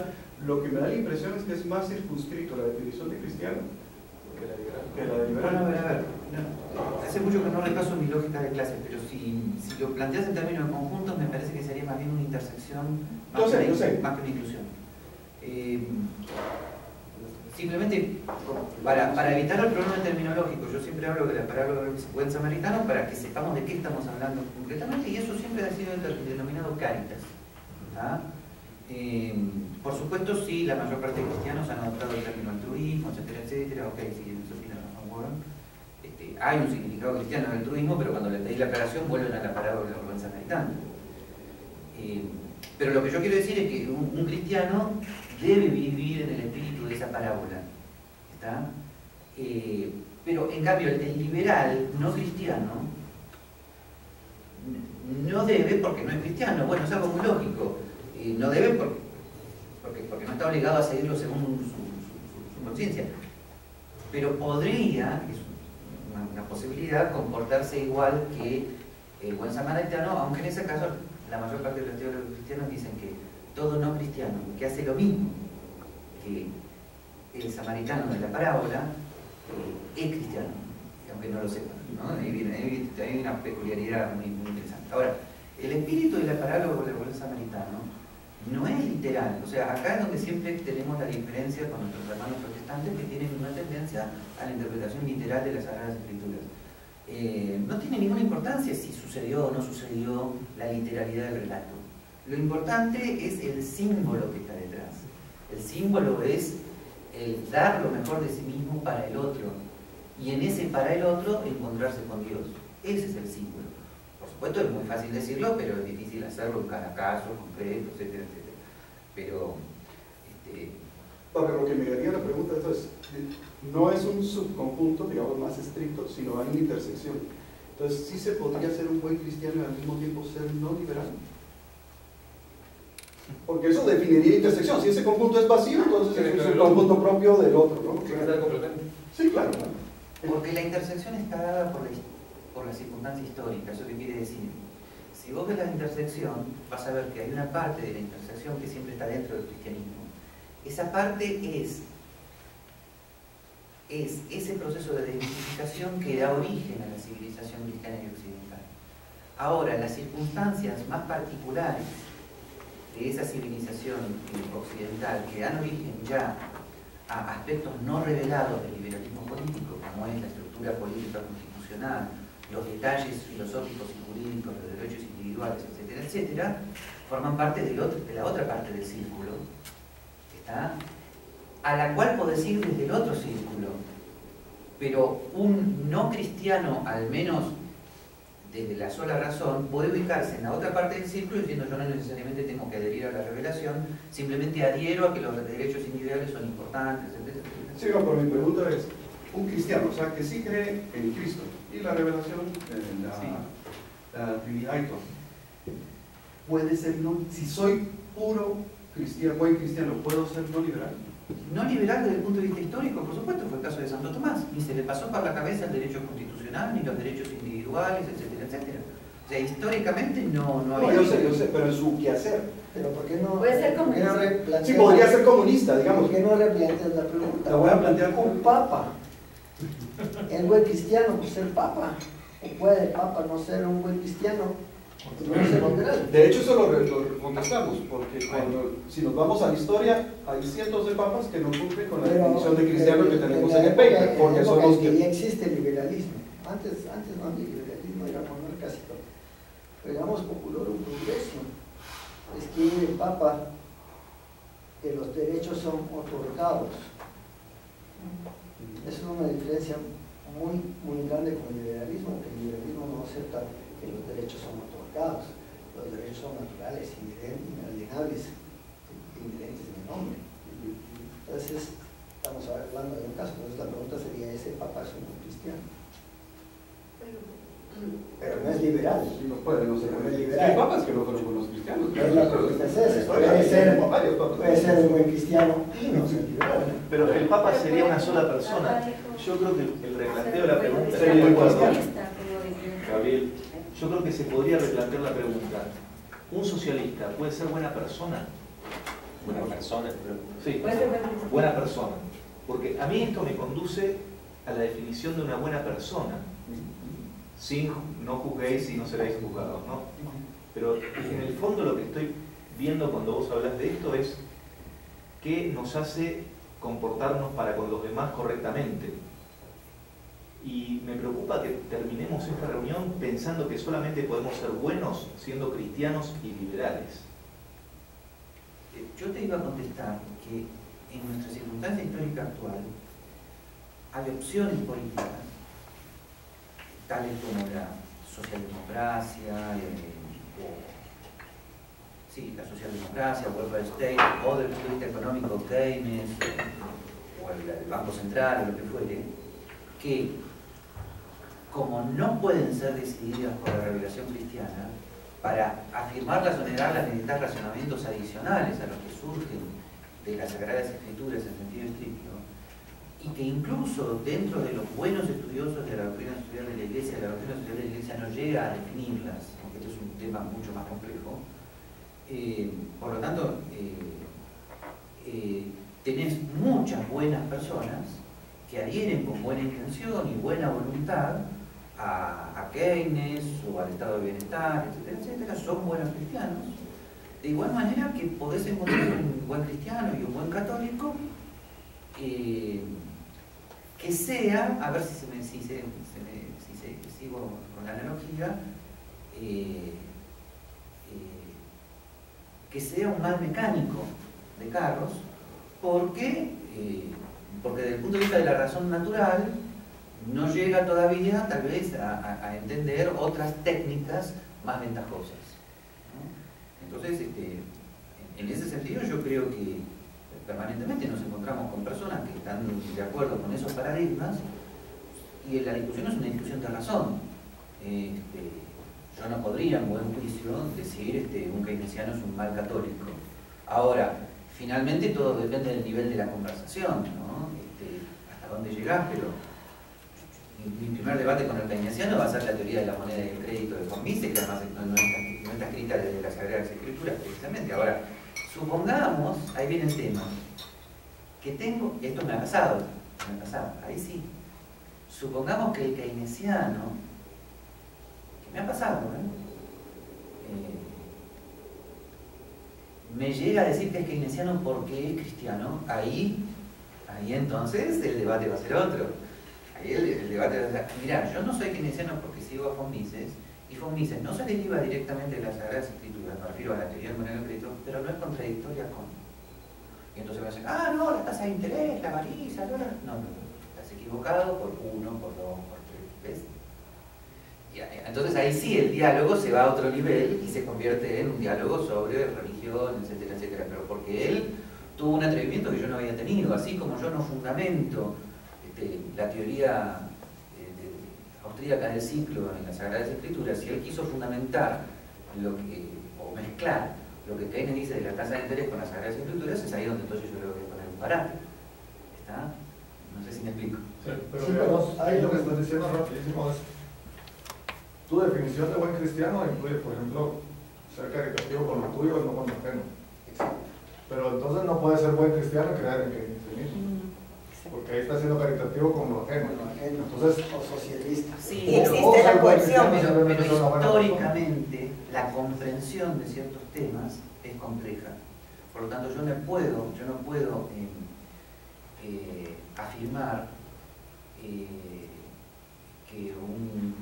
lo que me da la impresión es que es más circunscrito la definición de cristiano que la de liberal. Bueno, a ver, hace mucho que no repaso mi lógica de clase, pero si lo planteas en términos de conjuntos, me parece que sería más bien una intersección más que una inclusión. Simplemente para evitar el problema terminológico, yo siempre hablo de la parábola del buen samaritano para que sepamos de qué estamos hablando concretamente, y eso siempre ha sido denominado caritas. Por supuesto, sí, la mayor parte de cristianos han adoptado el término altruismo, etcétera, etcétera. Ok, siguiendo su opinión, hay un significado cristiano del altruismo, pero cuando les pedís la aclaración vuelven a la parábola del buen samaritano. Pero lo que yo quiero decir es que un cristiano debe vivir en el espíritu de esa parábola. ¿Está? Pero en cambio el liberal no cristiano no debe porque no es cristiano. Bueno, es algo muy lógico. No debe porque no está obligado a seguirlo según su conciencia. Pero podría, es una posibilidad, comportarse igual que el buen samaritano, aunque en ese caso la mayor parte de los teólogos cristianos dicen que todo no cristiano que hace lo mismo que el samaritano de la parábola es cristiano, aunque no lo sepan, ¿no? Hay una peculiaridad muy interesante. Ahora, el espíritu de la parábola del buen samaritano no es literal, o sea, acá es donde siempre tenemos la diferencia con nuestros hermanos protestantes que tienen una tendencia a la interpretación literal de las Sagradas Escrituras. No tiene ninguna importancia si sucedió o no sucedió la literalidad del relato. Lo importante es el símbolo que está detrás. El símbolo es el dar lo mejor de sí mismo para el otro, y en ese para el otro encontrarse con Dios. Ese es el símbolo. Por supuesto es muy fácil decirlo, pero es difícil hacerlo en cada caso, concreto, etcétera, etcétera. Pero lo que me daría la pregunta es, no es un subconjunto, digamos, más estricto, sino hay una intersección. Entonces, ¿sí se podría ser un buen cristiano y al mismo tiempo ser no liberal? Porque eso definiría intersección. Si ese conjunto es vacío, entonces es un conjunto propio del otro, ¿no? Sí, claro. Porque la intersección está dada por la circunstancia histórica. ¿Eso qué quiere decir? Si vos ves la intersección, vas a ver que hay una parte de la intersección que siempre está dentro del cristianismo. Esa parte es es ese proceso de identificación que da origen a la civilización cristiana y occidental. Ahora, las circunstancias más particulares de esa civilización occidental que dan origen ya a aspectos no revelados del liberalismo político, como es la estructura política constitucional, los detalles filosóficos y jurídicos, los derechos individuales, etcétera, etcétera, forman parte de la otra parte del círculo, ¿está? A la cual podés ir desde el otro círculo, pero un no cristiano, al menos desde la sola razón, puede ubicarse en la otra parte del círculo diciendo yo no necesariamente tengo que adherir a la revelación, simplemente adhiero a que los derechos individuales son importantes, etcétera. Sí, no, pero mi pregunta es, un cristiano, o sea, que sí cree en Cristo y la revelación, la Trinidad y todo, puede ser, no, si soy puro cristiano, buen cristiano, ¿puedo ser no liberal? No liberal desde el punto de vista histórico, por supuesto, fue el caso de Santo Tomás, ni se le pasó por la cabeza el derecho constitucional, ni los derechos individuales, etcétera, etcétera. O sea, históricamente no había... No, yo sé, pero en su quehacer. Pero ¿por qué no? Puede ser ¿por qué no comunista. replanteas- Sí, podría ser comunista, digamos. ¿Por qué no replanteas la pregunta? La voy a plantear Un papa, ¿es buen cristiano por ser papa? ¿O puede el papa no ser un buen cristiano? Porque no ser liberal. De hecho, eso lo contestamos, porque si nos vamos a la historia, hay cientos de papas que no cumplen con la definición de cristiano que tenemos en el paper, porque son los que ya que... existe el liberalismo. Antes no había liberalismo, era monarcásico. Pero digamos, populorum progreso. Es que el papa, que los derechos son otorgados. Eso es una diferencia muy grande con el liberalismo, que el liberalismo no acepta que los derechos son otorgados. Los derechos son naturales, inalienables, inherentes en el hombre. Entonces, estamos hablando de un caso, entonces la pregunta sería, ¿ese papa es un cristiano? Pero no es liberal. Sí, no puede, no ser. No es Hay liberal. papas que no fueron con los cristianos. Es la pregunta es esa. Puede ser un buen cristiano y no ser liberal. Pero el Papa sería una sola persona. Yo creo que el replanteo de la pregunta Sería muy igual. fuerte. Gabriel, yo creo que se podría replantear la pregunta. ¿Un socialista puede ser buena persona? Buena persona, Sí, Puede ser buen cristiano. buena persona. Porque a mí esto me conduce a la definición de una buena persona. Sin, no juzguéis y no seréis juzgados, ¿no? Pero en el fondo lo que estoy viendo cuando vos hablas de esto es qué nos hace comportarnos para con los demás correctamente. Y me preocupa que terminemos esta reunión pensando que solamente podemos ser buenos siendo cristianos y liberales. Yo te iba a contestar que en nuestra circunstancia histórica actual hay opciones políticas tales como la socialdemocracia, la socialdemocracia, welfare state, o del punto de vista económico, Keynes, o el Banco Central, o lo que fuere, que como no pueden ser decididas por la revelación cristiana, para afirmarlas o negarlas necesitan razonamientos adicionales a los que surgen de las Sagradas Escrituras en sentido estricto, y que incluso dentro de los buenos estudiosos de la doctrina social de la Iglesia, la doctrina social de la Iglesia no llega a definirlas, aunque esto es un tema mucho más complejo. Por lo tanto, tenés muchas buenas personas que adhieren con buena intención y buena voluntad a Keynes o al estado de bienestar, etcétera, etcétera, son buenos cristianos. De igual manera que podés encontrar un buen cristiano y un buen católico que sea, a ver si sigo con la analogía, que sea un mal mecánico de carros, porque desde el punto de vista de la razón natural no llega todavía tal vez a entender otras técnicas más ventajosas, ¿no? Entonces, en ese sentido yo creo que permanentemente nos encontramos con personas que están de acuerdo con esos paradigmas y la discusión es una discusión de razón. Yo no podría en buen juicio decir un keynesiano es un mal católico. Ahora, finalmente todo depende del nivel de la conversación, ¿no? Hasta dónde llegás, pero mi primer debate con el keynesiano va a ser la teoría de la moneda y el crédito de von Mises, que además no está escrita desde las Sagradas Escrituras precisamente. Ahora, supongamos, ahí viene el tema, que tengo, y esto me ha pasado, me pasaba. Ahí sí. Supongamos que el keynesiano, que me ha pasado, me llega a decir que es keynesiano porque es cristiano, ahí entonces el debate va a ser otro. Ahí el debate va a ser, mirá, yo no soy keynesiano porque sigo a von Mises, y von Mises no se deriva directamente de las Sagradas Escrituras, me refiero a la teoría del monetario crédito, pero no es contradictoria con. Y entonces me dicen, no, la tasa de interés, la avaricia, no, estás equivocado por 1, por 2, por 3, ¿ves? Entonces ahí sí el diálogo se va a otro nivel y se convierte en un diálogo sobre religión, etcétera, etcétera, pero porque él tuvo un atrevimiento que yo no había tenido, así como yo no fundamento la teoría austríaca del ciclo en las Sagradas Escrituras, si él quiso fundamentar o mezclar lo que Keynes dice de la tasa de interés con las Sagradas Escrituras, es ahí donde entonces yo le voy a poner un parate. ¿Está? No sé si me explico. Sí, pero digamos, ahí lo que estás diciendo rapidísimo es, tu definición de buen cristiano incluye, por ejemplo, ser caritativo con lo tuyo y no con lo ajeno. Pero entonces no puede ser buen cristiano creer en keynesianismo. Porque ahí está siendo caritativo con lo ajeno. Entonces, o socialista. Sí, existe la cohesión, pero históricamente la comprensión de ciertos temas es compleja. Por lo tanto, yo no puedo afirmar que un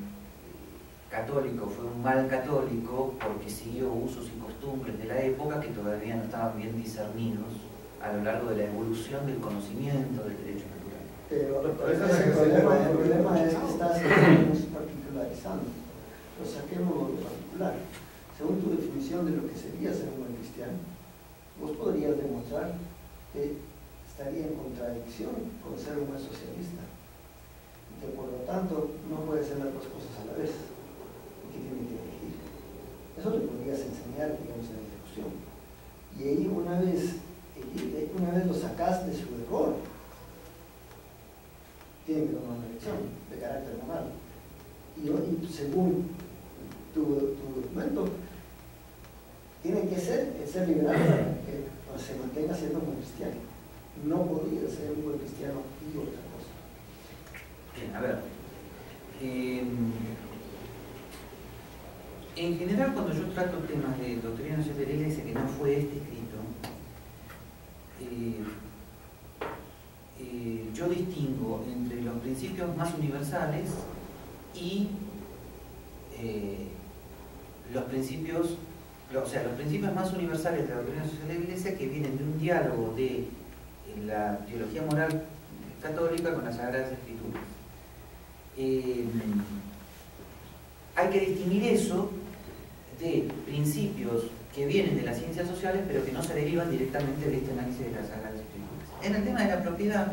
católico fue un mal católico porque siguió usos y costumbres de la época que todavía no estaban bien discernidos a lo largo de la evolución del conocimiento del derecho natural. Pero el problema es que estás particularizando. Pero saquemos lo particular. Según tu definición de lo que sería ser un buen cristiano, vos podrías demostrar que estaría en contradicción con ser un buen socialista. Y que por lo tanto no puede ser las dos cosas a la vez. Y que tiene que elegir. Eso le podrías enseñar, digamos, en la discusión. Y ahí una vez lo sacas de su error, tiene que tomar una elección de carácter moral. Y según tu documento, tiene que ser liberal para que se mantenga siendo un buen cristiano. No podría ser un buen cristiano y otra cosa. Bien, a ver. En general, cuando yo trato temas de doctrina social de la Iglesia que no fue escrito, yo distingo entre los principios más universales y los principios más universales de la doctrina social de la Iglesia que vienen de un diálogo de la teología moral católica con las Sagradas Escrituras. Hay que distinguir eso de principios que vienen de las ciencias sociales pero que no se derivan directamente de este análisis de las Sagradas Escrituras. En el tema de la propiedad,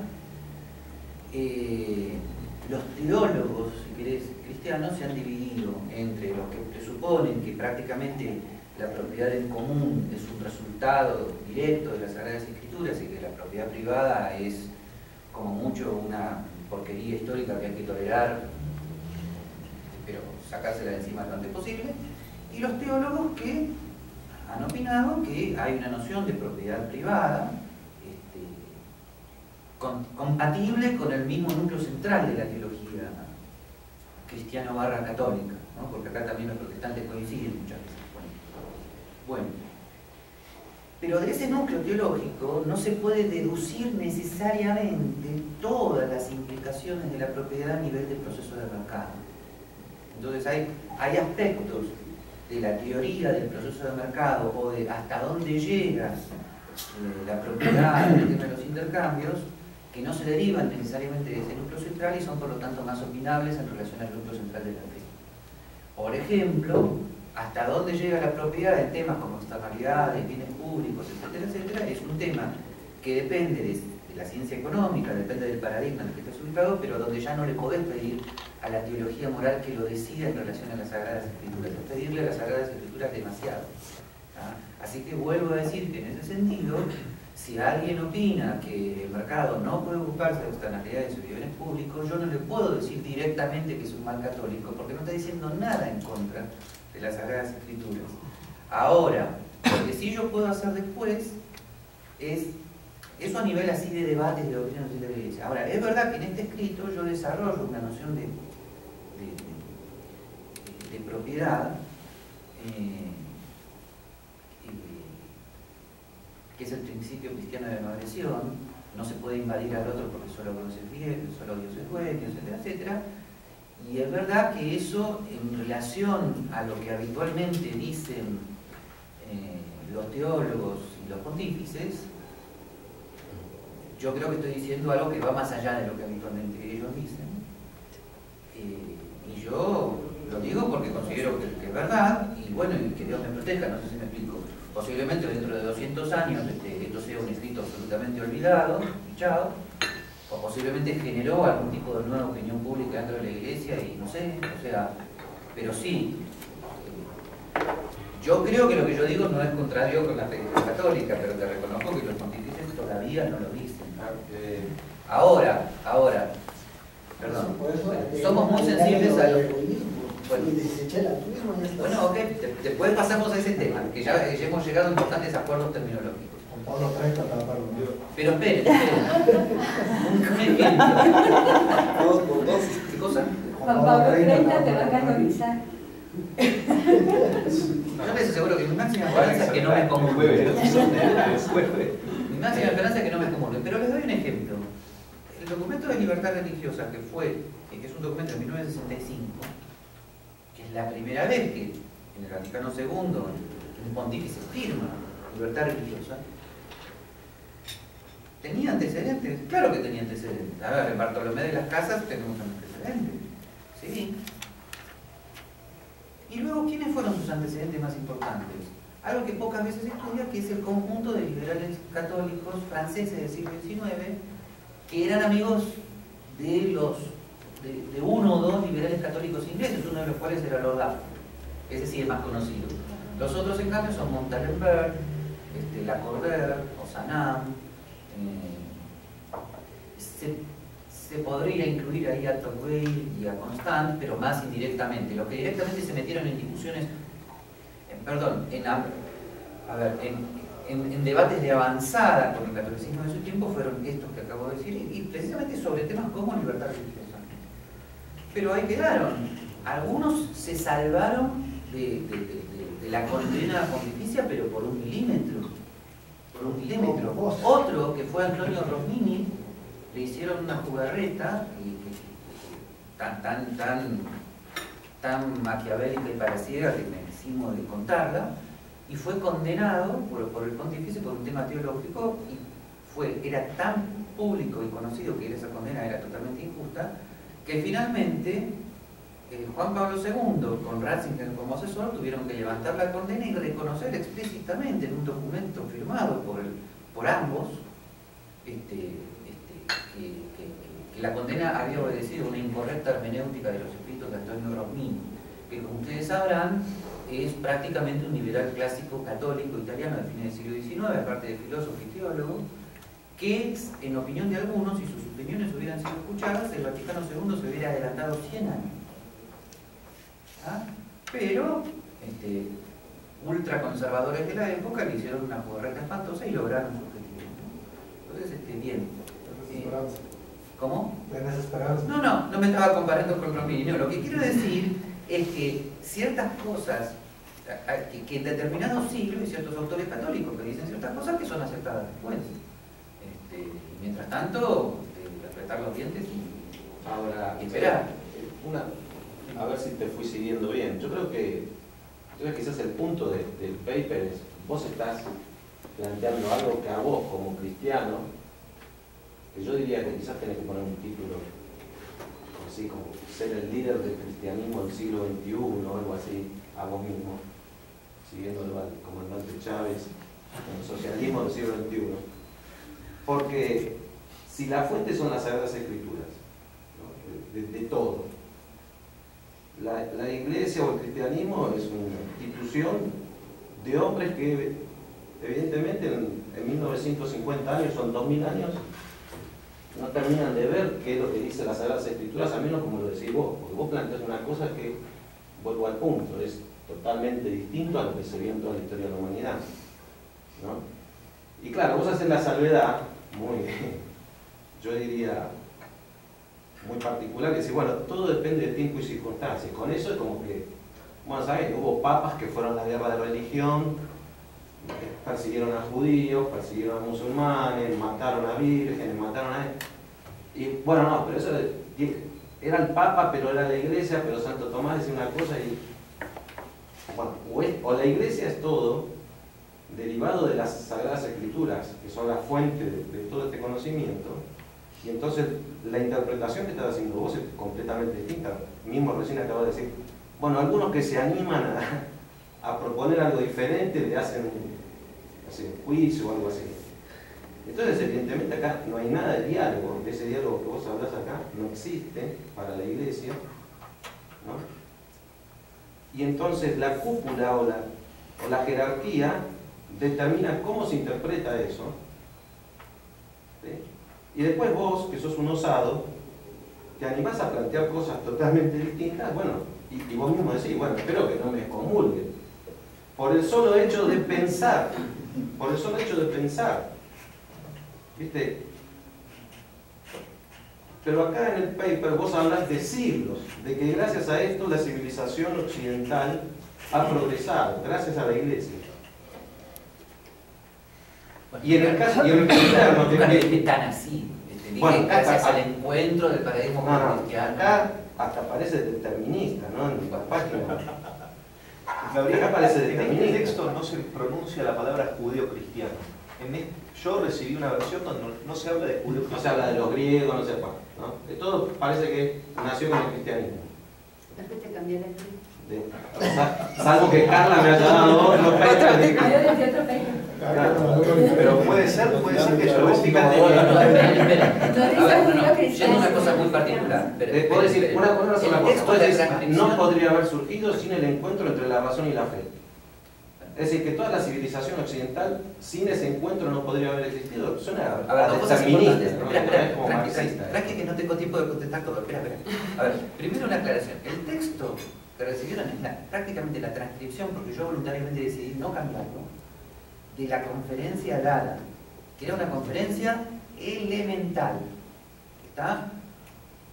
los teólogos, si querés, cristianos se han dividido entre los que presuponen que prácticamente la propiedad en común es un resultado directo de las Sagradas Escrituras y que la propiedad privada es como mucho una porquería histórica que hay que tolerar, pero sacársela de encima lo antes posible, y los teólogos que han opinado que hay una noción de propiedad privada compatible con el mismo núcleo central de la teología cristiano-católica, ¿no? Porque acá también los protestantes coinciden muchas veces. Bueno, pero de ese núcleo teológico no se puede deducir necesariamente todas las implicaciones de la propiedad a nivel del proceso de mercado. Entonces hay aspectos de la teoría del proceso de mercado o de hasta dónde llega la propiedad en el tema de los intercambios que no se derivan necesariamente de ese núcleo central y son por lo tanto más opinables en relación al núcleo central de la fe. Por ejemplo, hasta dónde llega la propiedad en temas como externalidades, bienes públicos, etcétera, etcétera, es un tema que depende de la ciencia económica, depende del paradigma en el que estés ubicado, pero donde ya no le podés pedir a la teología moral que lo decida en relación a las Sagradas Escrituras, es pedirle a las Sagradas Escrituras demasiado. Así que vuelvo a decir que en ese sentido, si alguien opina que el mercado no puede ocuparse de externalidades y bienes públicos, yo no le puedo decir directamente que es un mal católico, porque no está diciendo nada en contra de las Sagradas Escrituras. Ahora, lo que sí yo puedo hacer después es Eso a nivel así de debates de doctrina de la Iglesia. Ahora, es verdad que en este escrito yo desarrollo una noción de propiedad que es el principio cristiano de no agresión. No se puede invadir al otro porque solo Dios es fiel, solo Dios es dueño, etcétera, etcétera. Y es verdad que eso, en relación a lo que habitualmente dicen los teólogos y los pontífices, yo creo que estoy diciendo algo que va más allá de lo que habitualmente ellos dicen. Y yo lo digo porque considero que es verdad, y bueno, y que Dios me proteja, no sé si me explico. Posiblemente dentro de 200 años esto sea un escrito absolutamente olvidado, y chao, o posiblemente generó algún tipo de nueva opinión pública dentro de la Iglesia, y no sé, o sea, pero sí, yo creo que lo que yo digo no es contrario con la fe católica, pero te reconozco que los pontífices todavía no lo dicen. Ahora, perdón, somos muy sensibles a lo... Bueno, ok, después pasamos a ese tema, que ya hemos llegado a importantes acuerdos terminológicos. Pero esperen. Un ejemplo. ¿Qué cosa? Juan Pablo 30 te va a canonizar. Yo les aseguro que mi máxima esperanza es que no me comulguen. Mi máxima esperanza es que no me comulguen. Pero les doy un ejemplo. El documento de libertad religiosa, que es un documento de 1965, que es la primera vez que en el Vaticano II un pontífice firma libertad religiosa, ¿tenía antecedentes? Claro que tenía antecedentes. A ver, en Bartolomé de las Casas tenemos antecedentes. Sí. Y luego, ¿quiénes fueron sus antecedentes más importantes? Algo que pocas veces se estudia, que es el conjunto de liberales católicos franceses del siglo XIX, que eran amigos de uno o dos liberales católicos ingleses, uno de los cuales era Lord Acton. Ese sí es más conocido. Los otros, en cambio, son Montalembert, Lacordaire, Ozanam. Se podría incluir ahí a Tocqueville y a Constant, pero más indirectamente. Los que directamente se metieron en discusiones, en debates de avanzada con el catolicismo de su tiempo fueron estos que acabo de decir, y precisamente sobre temas como libertad religiosa. Pero ahí quedaron. Algunos se salvaron de la condena pontificia, pero por un milímetro. Otro, que fue Antonio Rosmini, le hicieron una jugarreta tan maquiavélica y pareciera que me decimos de contarla, y fue condenado por el pontífice por un tema teológico, y era tan público y conocido que esa condena era totalmente injusta, que finalmente Juan Pablo II, con Ratzinger como asesor, tuvieron que levantar la condena y reconocer explícitamente en un documento firmado por ambos que la condena había obedecido a una incorrecta hermenéutica de los escritos de Antonio Rosmini, que, como ustedes sabrán, es prácticamente un liberal clásico católico italiano de fines del siglo XIX, aparte de filósofo y teólogo, que, en opinión de algunos, si sus opiniones hubieran sido escuchadas, el Vaticano II se hubiera adelantado 100 años. Pero ultraconservadores de la época le hicieron una jugarreta espantosa y lograron su objetivo. Entonces, bien. ¿Cómo? ¿Tienes esperanza? No me estaba comparando con Rosmini. No, lo que quiero decir es que ciertas cosas, que en determinados siglos hay ciertos autores católicos que dicen ciertas cosas que son aceptadas después. Mientras tanto, apretar los dientes y ahora esperar. A ver si te fui siguiendo bien. Yo creo que quizás el punto del paper es, vos estás planteando algo que a vos como cristiano, que yo diría que quizás tenés que poner un título así como ser el líder del cristianismo del siglo XXI o algo así, a vos mismo, siguiendo al comandante Chávez, el socialismo del siglo XXI. Porque si la fuente son las Sagradas Escrituras, ¿no? de todo, la Iglesia o el cristianismo es una institución de hombres que evidentemente en 1950 años, son 2000 años, no terminan de ver qué es lo que dice las Sagradas Escrituras, a menos como lo decís vos, porque vos planteas una cosa que, vuelvo al punto, es totalmente distinto a lo que se vio en toda la historia de la humanidad, ¿no? Y claro, vos haces la salvedad muy, yo diría, muy particular, que dice, bueno, todo depende de tiempo y circunstancias. Con eso es como que, bueno, ¿sabes? Hubo papas que fueron a la guerra de religión, persiguieron a judíos, persiguieron a musulmanes, mataron a vírgenes, mataron a... Y bueno, no, pero eso era el papa, pero era la iglesia, pero Santo Tomás decía una cosa y... Bueno, o la iglesia es todo, derivado de las Sagradas Escrituras, que son la fuente de todo este conocimiento, y entonces la interpretación que estás haciendo vos es completamente distinta. Mismo recién acabo de decir, bueno, algunos que se animan a proponer algo diferente le hacen un juicio o algo así. Entonces, evidentemente acá no hay nada de diálogo, ese diálogo que vos hablás acá no existe para la iglesia, ¿no? Y entonces la cúpula o la jerarquía determina cómo se interpreta eso, ¿sí? Y después vos, que sos un osado, te animás a plantear cosas totalmente distintas, bueno, y vos mismo decís, bueno, espero que no me excomulguen. Por el solo hecho de pensar, ¿viste? Pero acá en el paper vos hablas de siglos, de que gracias a esto la civilización occidental ha progresado, gracias a la iglesia. Y en el caso nunca dije tan así. Bueno, gracias al encuentro del paradigma cristiano. Acá hasta parece determinista, ¿no? En las páginas. Acá parece determinista. En este texto no se pronuncia la palabra judeo-cristiano. Yo recibí una versión donde no se habla de judeo-cristiano. No se habla de los griegos, no se habla, ¿no? De todo parece que nació con el cristianismo. ¿Por qué te cambié la actriz? Salvo que Carla me haya dado otro paper. Yo decía otro paper. Pero puede ser que yo lo fíjate. Yendo una cosa muy particular. Puedo decir una sola cosa. No podría haber surgido sin el encuentro entre la razón y la fe. Es decir, que toda la civilización occidental, sin ese encuentro no podría haber existido. Suena a dos cosas importantes. Espera, tranqui, que no tengo tiempo de contestar todo. Espera. A ver, primero una aclaración. El texto que recibieron es prácticamente la transcripción, porque yo voluntariamente decidí no cambiarlo, de la conferencia dada, que era una conferencia elemental. ¿Está?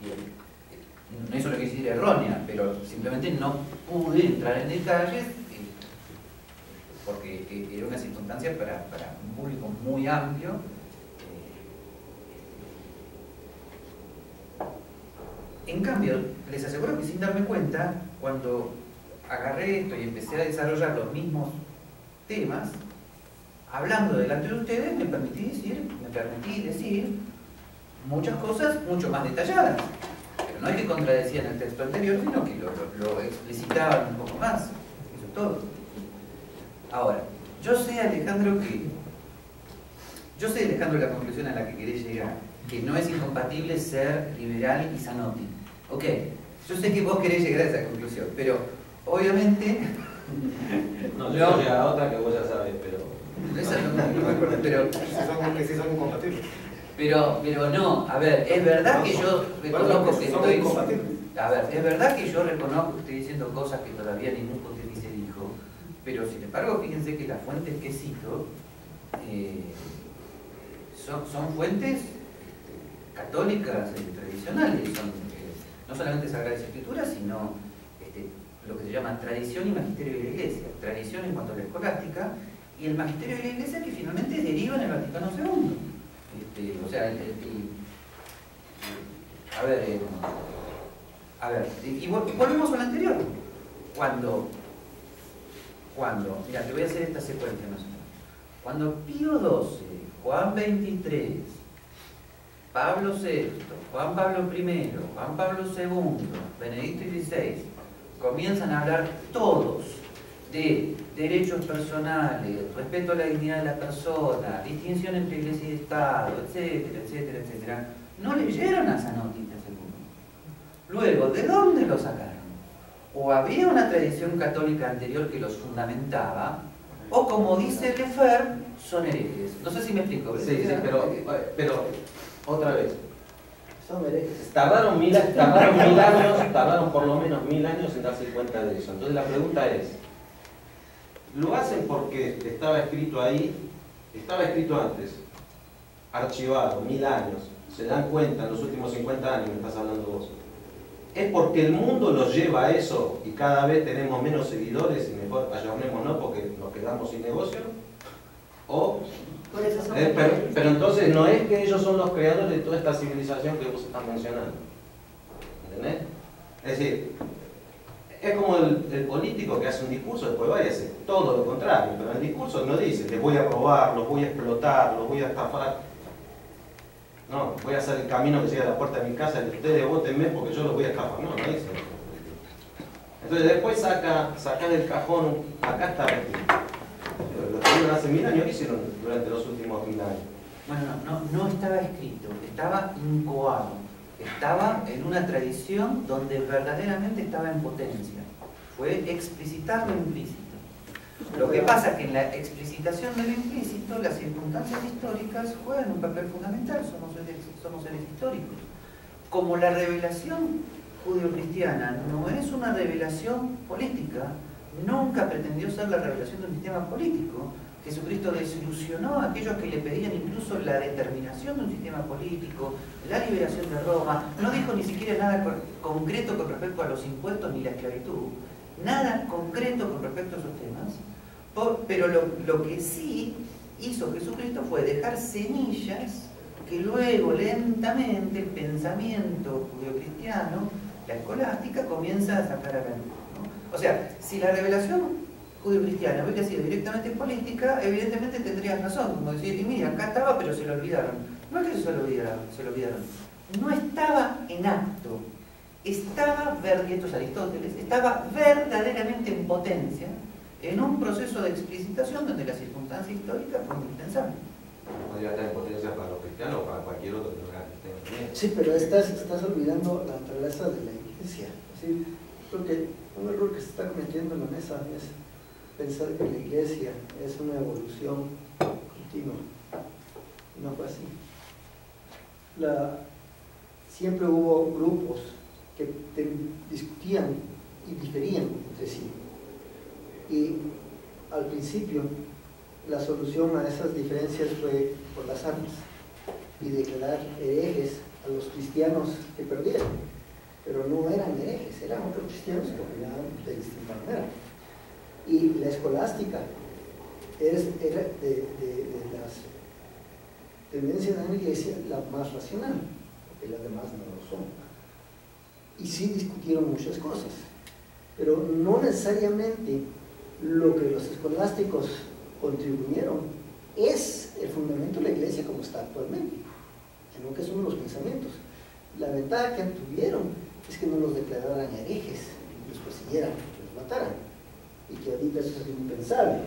Bien. No eso lo que decir errónea, pero simplemente no pude entrar en detalles porque era una circunstancia para un público muy amplio. En cambio, les aseguro que sin darme cuenta, cuando agarré esto y empecé a desarrollar los mismos temas, hablando delante de ustedes, me permití decir muchas cosas mucho más detalladas. Pero no es que contradecían el texto anterior, sino que lo explicitaban un poco más. Eso es todo. Ahora, yo sé, Alejandro, la conclusión a la que querés llegar, que no es incompatible ser liberal y Zanotti. Ok, yo sé que vos querés llegar a esa conclusión, pero obviamente... No, yo voy a otra que vos ya sabés, pero... Sí son incompatibles. Pero no, a ver, es verdad que yo reconozco que estoy... A ver, es verdad que yo reconozco que estoy diciendo cosas que todavía ningún pontífice dijo, pero sin embargo, fíjense que las fuentes que cito son fuentes católicas tradicionales, son no solamente Sagradas Escrituras, sino lo que se llama tradición y magisterio de la Iglesia. Tradición en cuanto a la escolástica, y el magisterio de la Iglesia que finalmente deriva en el Vaticano II. O sea, a ver, y volvemos al anterior. Cuando, mira, te voy a hacer esta secuencia más o menos. Cuando Pío XII, Juan XXIII, Pablo VI, Juan Pablo I, Juan Pablo II, Benedicto XVI, comienzan a hablar todos de derechos personales, respeto a la dignidad de la persona, distinción entre Iglesia y Estado, etcétera, etcétera, etcétera, no leyeron a Zanotti II. Luego, ¿de dónde lo sacaron? O había una tradición católica anterior que los fundamentaba, o como dice Lefebvre, son herejes. No sé si me explico. Sí, pero otra vez. Son herejes. Tardaron mil años, tardaron por lo menos 1000 años en darse cuenta de eso. Entonces la pregunta es, ¿lo hacen porque estaba escrito ahí? Estaba escrito antes. archivado 1000 años, se dan cuenta en los últimos 50 años, me estás hablando vos, ¿es porque el mundo los lleva a eso y cada vez tenemos menos seguidores y mejor ayornémonos porque nos quedamos sin negocio? ¿O? Por eso son pero entonces no es que ellos son los creadores de toda esta civilización que vos estás mencionando. ¿Entendés? Es decir, es como el político que hace un discurso, después va y hace todo lo contrario, pero en el discurso no dice, les voy a robar, los voy a explotar, los voy a estafar. No, voy a hacer el camino que sigue a la puerta de mi casa y ustedes votenme porque yo los voy a estafar. No, no dice eso. Entonces después saca del cajón, acá está lo que hicieron hace 1000 años, ¿qué hicieron durante los últimos 1000 años? Bueno, no estaba escrito, estaba incoado, estaba en una tradición donde verdaderamente estaba en potencia. Fue explicitar lo implícito. Lo que pasa es que en la explicitación de lo implícito, las circunstancias históricas juegan un papel fundamental, somos seres históricos. Como la revelación judío-cristiana no es una revelación política, nunca pretendió ser la revelación de un sistema político. Jesucristo desilusionó a aquellos que le pedían incluso la determinación de un sistema político, la liberación de Roma, no dijo ni siquiera nada concreto con respecto a los impuestos ni la esclavitud, nada concreto con respecto a esos temas, pero lo que sí hizo Jesucristo fue dejar semillas que luego lentamente el pensamiento judeocristiano, la escolástica, comienza a sacar a la luz, ¿no? O sea, si la revelación judeocristiana hubiera sido directamente política, evidentemente tendrías razón, como decir, y mira, acá estaba pero se lo olvidaron. No es que se lo olvidaron, no estaba en acto, estaba, y esto es Aristóteles, estaba verdaderamente en potencia, en un proceso de explicitación donde la circunstancia histórica fue indispensable. Podría estar en potencia para los cristianos o para cualquier otro que no era cristiano también. Sí, pero estás olvidando la naturaleza de la iglesia. Es decir, creo que un error que se está cometiendo en la mesa es pensar que la iglesia es una evolución continua. No fue así. Siempre hubo grupos que discutían y diferían entre sí. Y al principio la solución a esas diferencias fue por las armas y declarar herejes a los cristianos que perdieron, pero no eran herejes, eran otros cristianos que opinaban de distinta manera. Y la escolástica era de las tendencias de la iglesia la más racional, porque las demás no lo son. Y sí discutieron muchas cosas, pero no necesariamente lo que los escolásticos contribuyeron es el fundamento de la iglesia como está actualmente, sino que son los pensamientos. La ventaja que tuvieron es que no los declararan herejes, los persiguieran, los mataran, y que ahorita eso es impensable.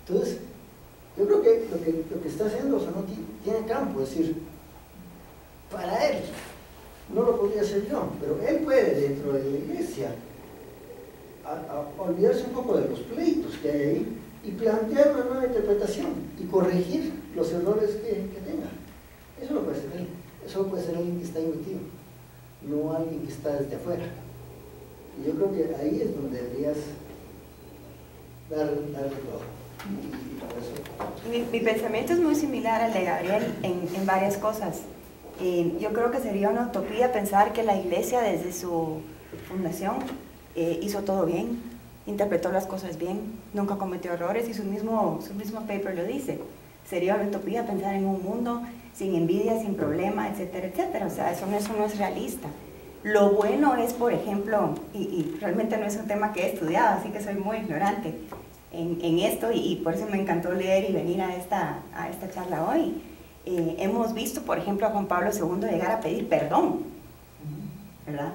Entonces, yo creo que lo que está haciendo Zanotti tiene campo, es decir, para él, no lo podría hacer yo, pero él puede dentro de la iglesia a olvidarse un poco de los pleitos que hay ahí y plantear una nueva interpretación y corregir los errores que tenga. Eso lo puede ser él, eso lo puede ser alguien que está ahí metido, no alguien que está desde afuera. Y yo creo que ahí es donde deberías darle todo. Mi pensamiento es muy similar al de Gabriel en varias cosas. Yo creo que sería una utopía pensar que la iglesia desde su fundación hizo todo bien, interpretó las cosas bien, nunca cometió errores y su mismo paper lo dice. Sería una utopía pensar en un mundo sin envidia, sin problema, etcétera, etcétera. O sea, eso no es realista. Lo bueno es, por ejemplo, y realmente no es un tema que he estudiado, así que soy muy ignorante en esto y por eso me encantó leer y venir a esta charla hoy. Hemos visto, por ejemplo, a Juan Pablo II llegar a pedir perdón, ¿verdad?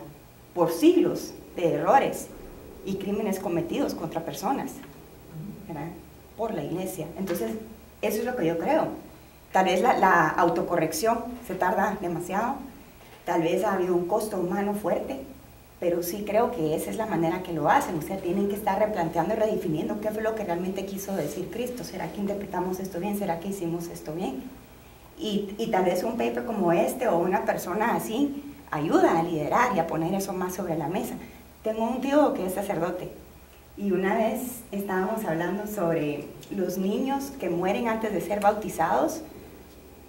Por siglos de errores y crímenes cometidos contra personas, ¿verdad? Por la iglesia. Entonces, eso es lo que yo creo. Tal vez la autocorrección se tarda demasiado, tal vez ha habido un costo humano fuerte, pero sí creo que esa es la manera que lo hacen. O sea, tienen que estar replanteando y redefiniendo qué fue lo que realmente quiso decir Cristo. ¿Será que interpretamos esto bien? ¿Será que hicimos esto bien? Y tal vez un paper como este o una persona así ayuda a liderar y a poner eso más sobre la mesa. Tengo un tío que es sacerdote y una vez estábamos hablando sobre los niños que mueren antes de ser bautizados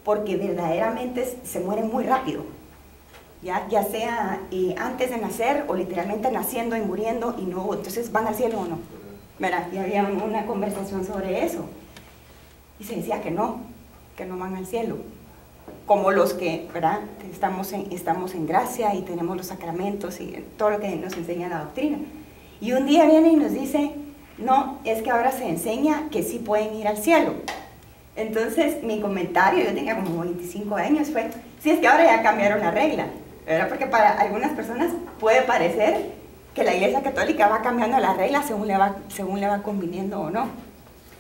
porque verdaderamente se mueren muy rápido, ya sea antes de nacer o literalmente naciendo y muriendo, y no, entonces van al cielo o no, ¿verdad? Y había una conversación sobre eso, y se decía que no van al cielo, como los que, ¿verdad?, estamos en gracia y tenemos los sacramentos y todo lo que nos enseña la doctrina. Y un día viene y nos dice, no, es que ahora se enseña que sí pueden ir al cielo. Entonces mi comentario, yo tenía como 25 años, fue, sí, es que ahora ya cambiaron la regla, ¿verdad? Porque para algunas personas puede parecer que la Iglesia Católica va cambiando la regla según le va conviniendo o no.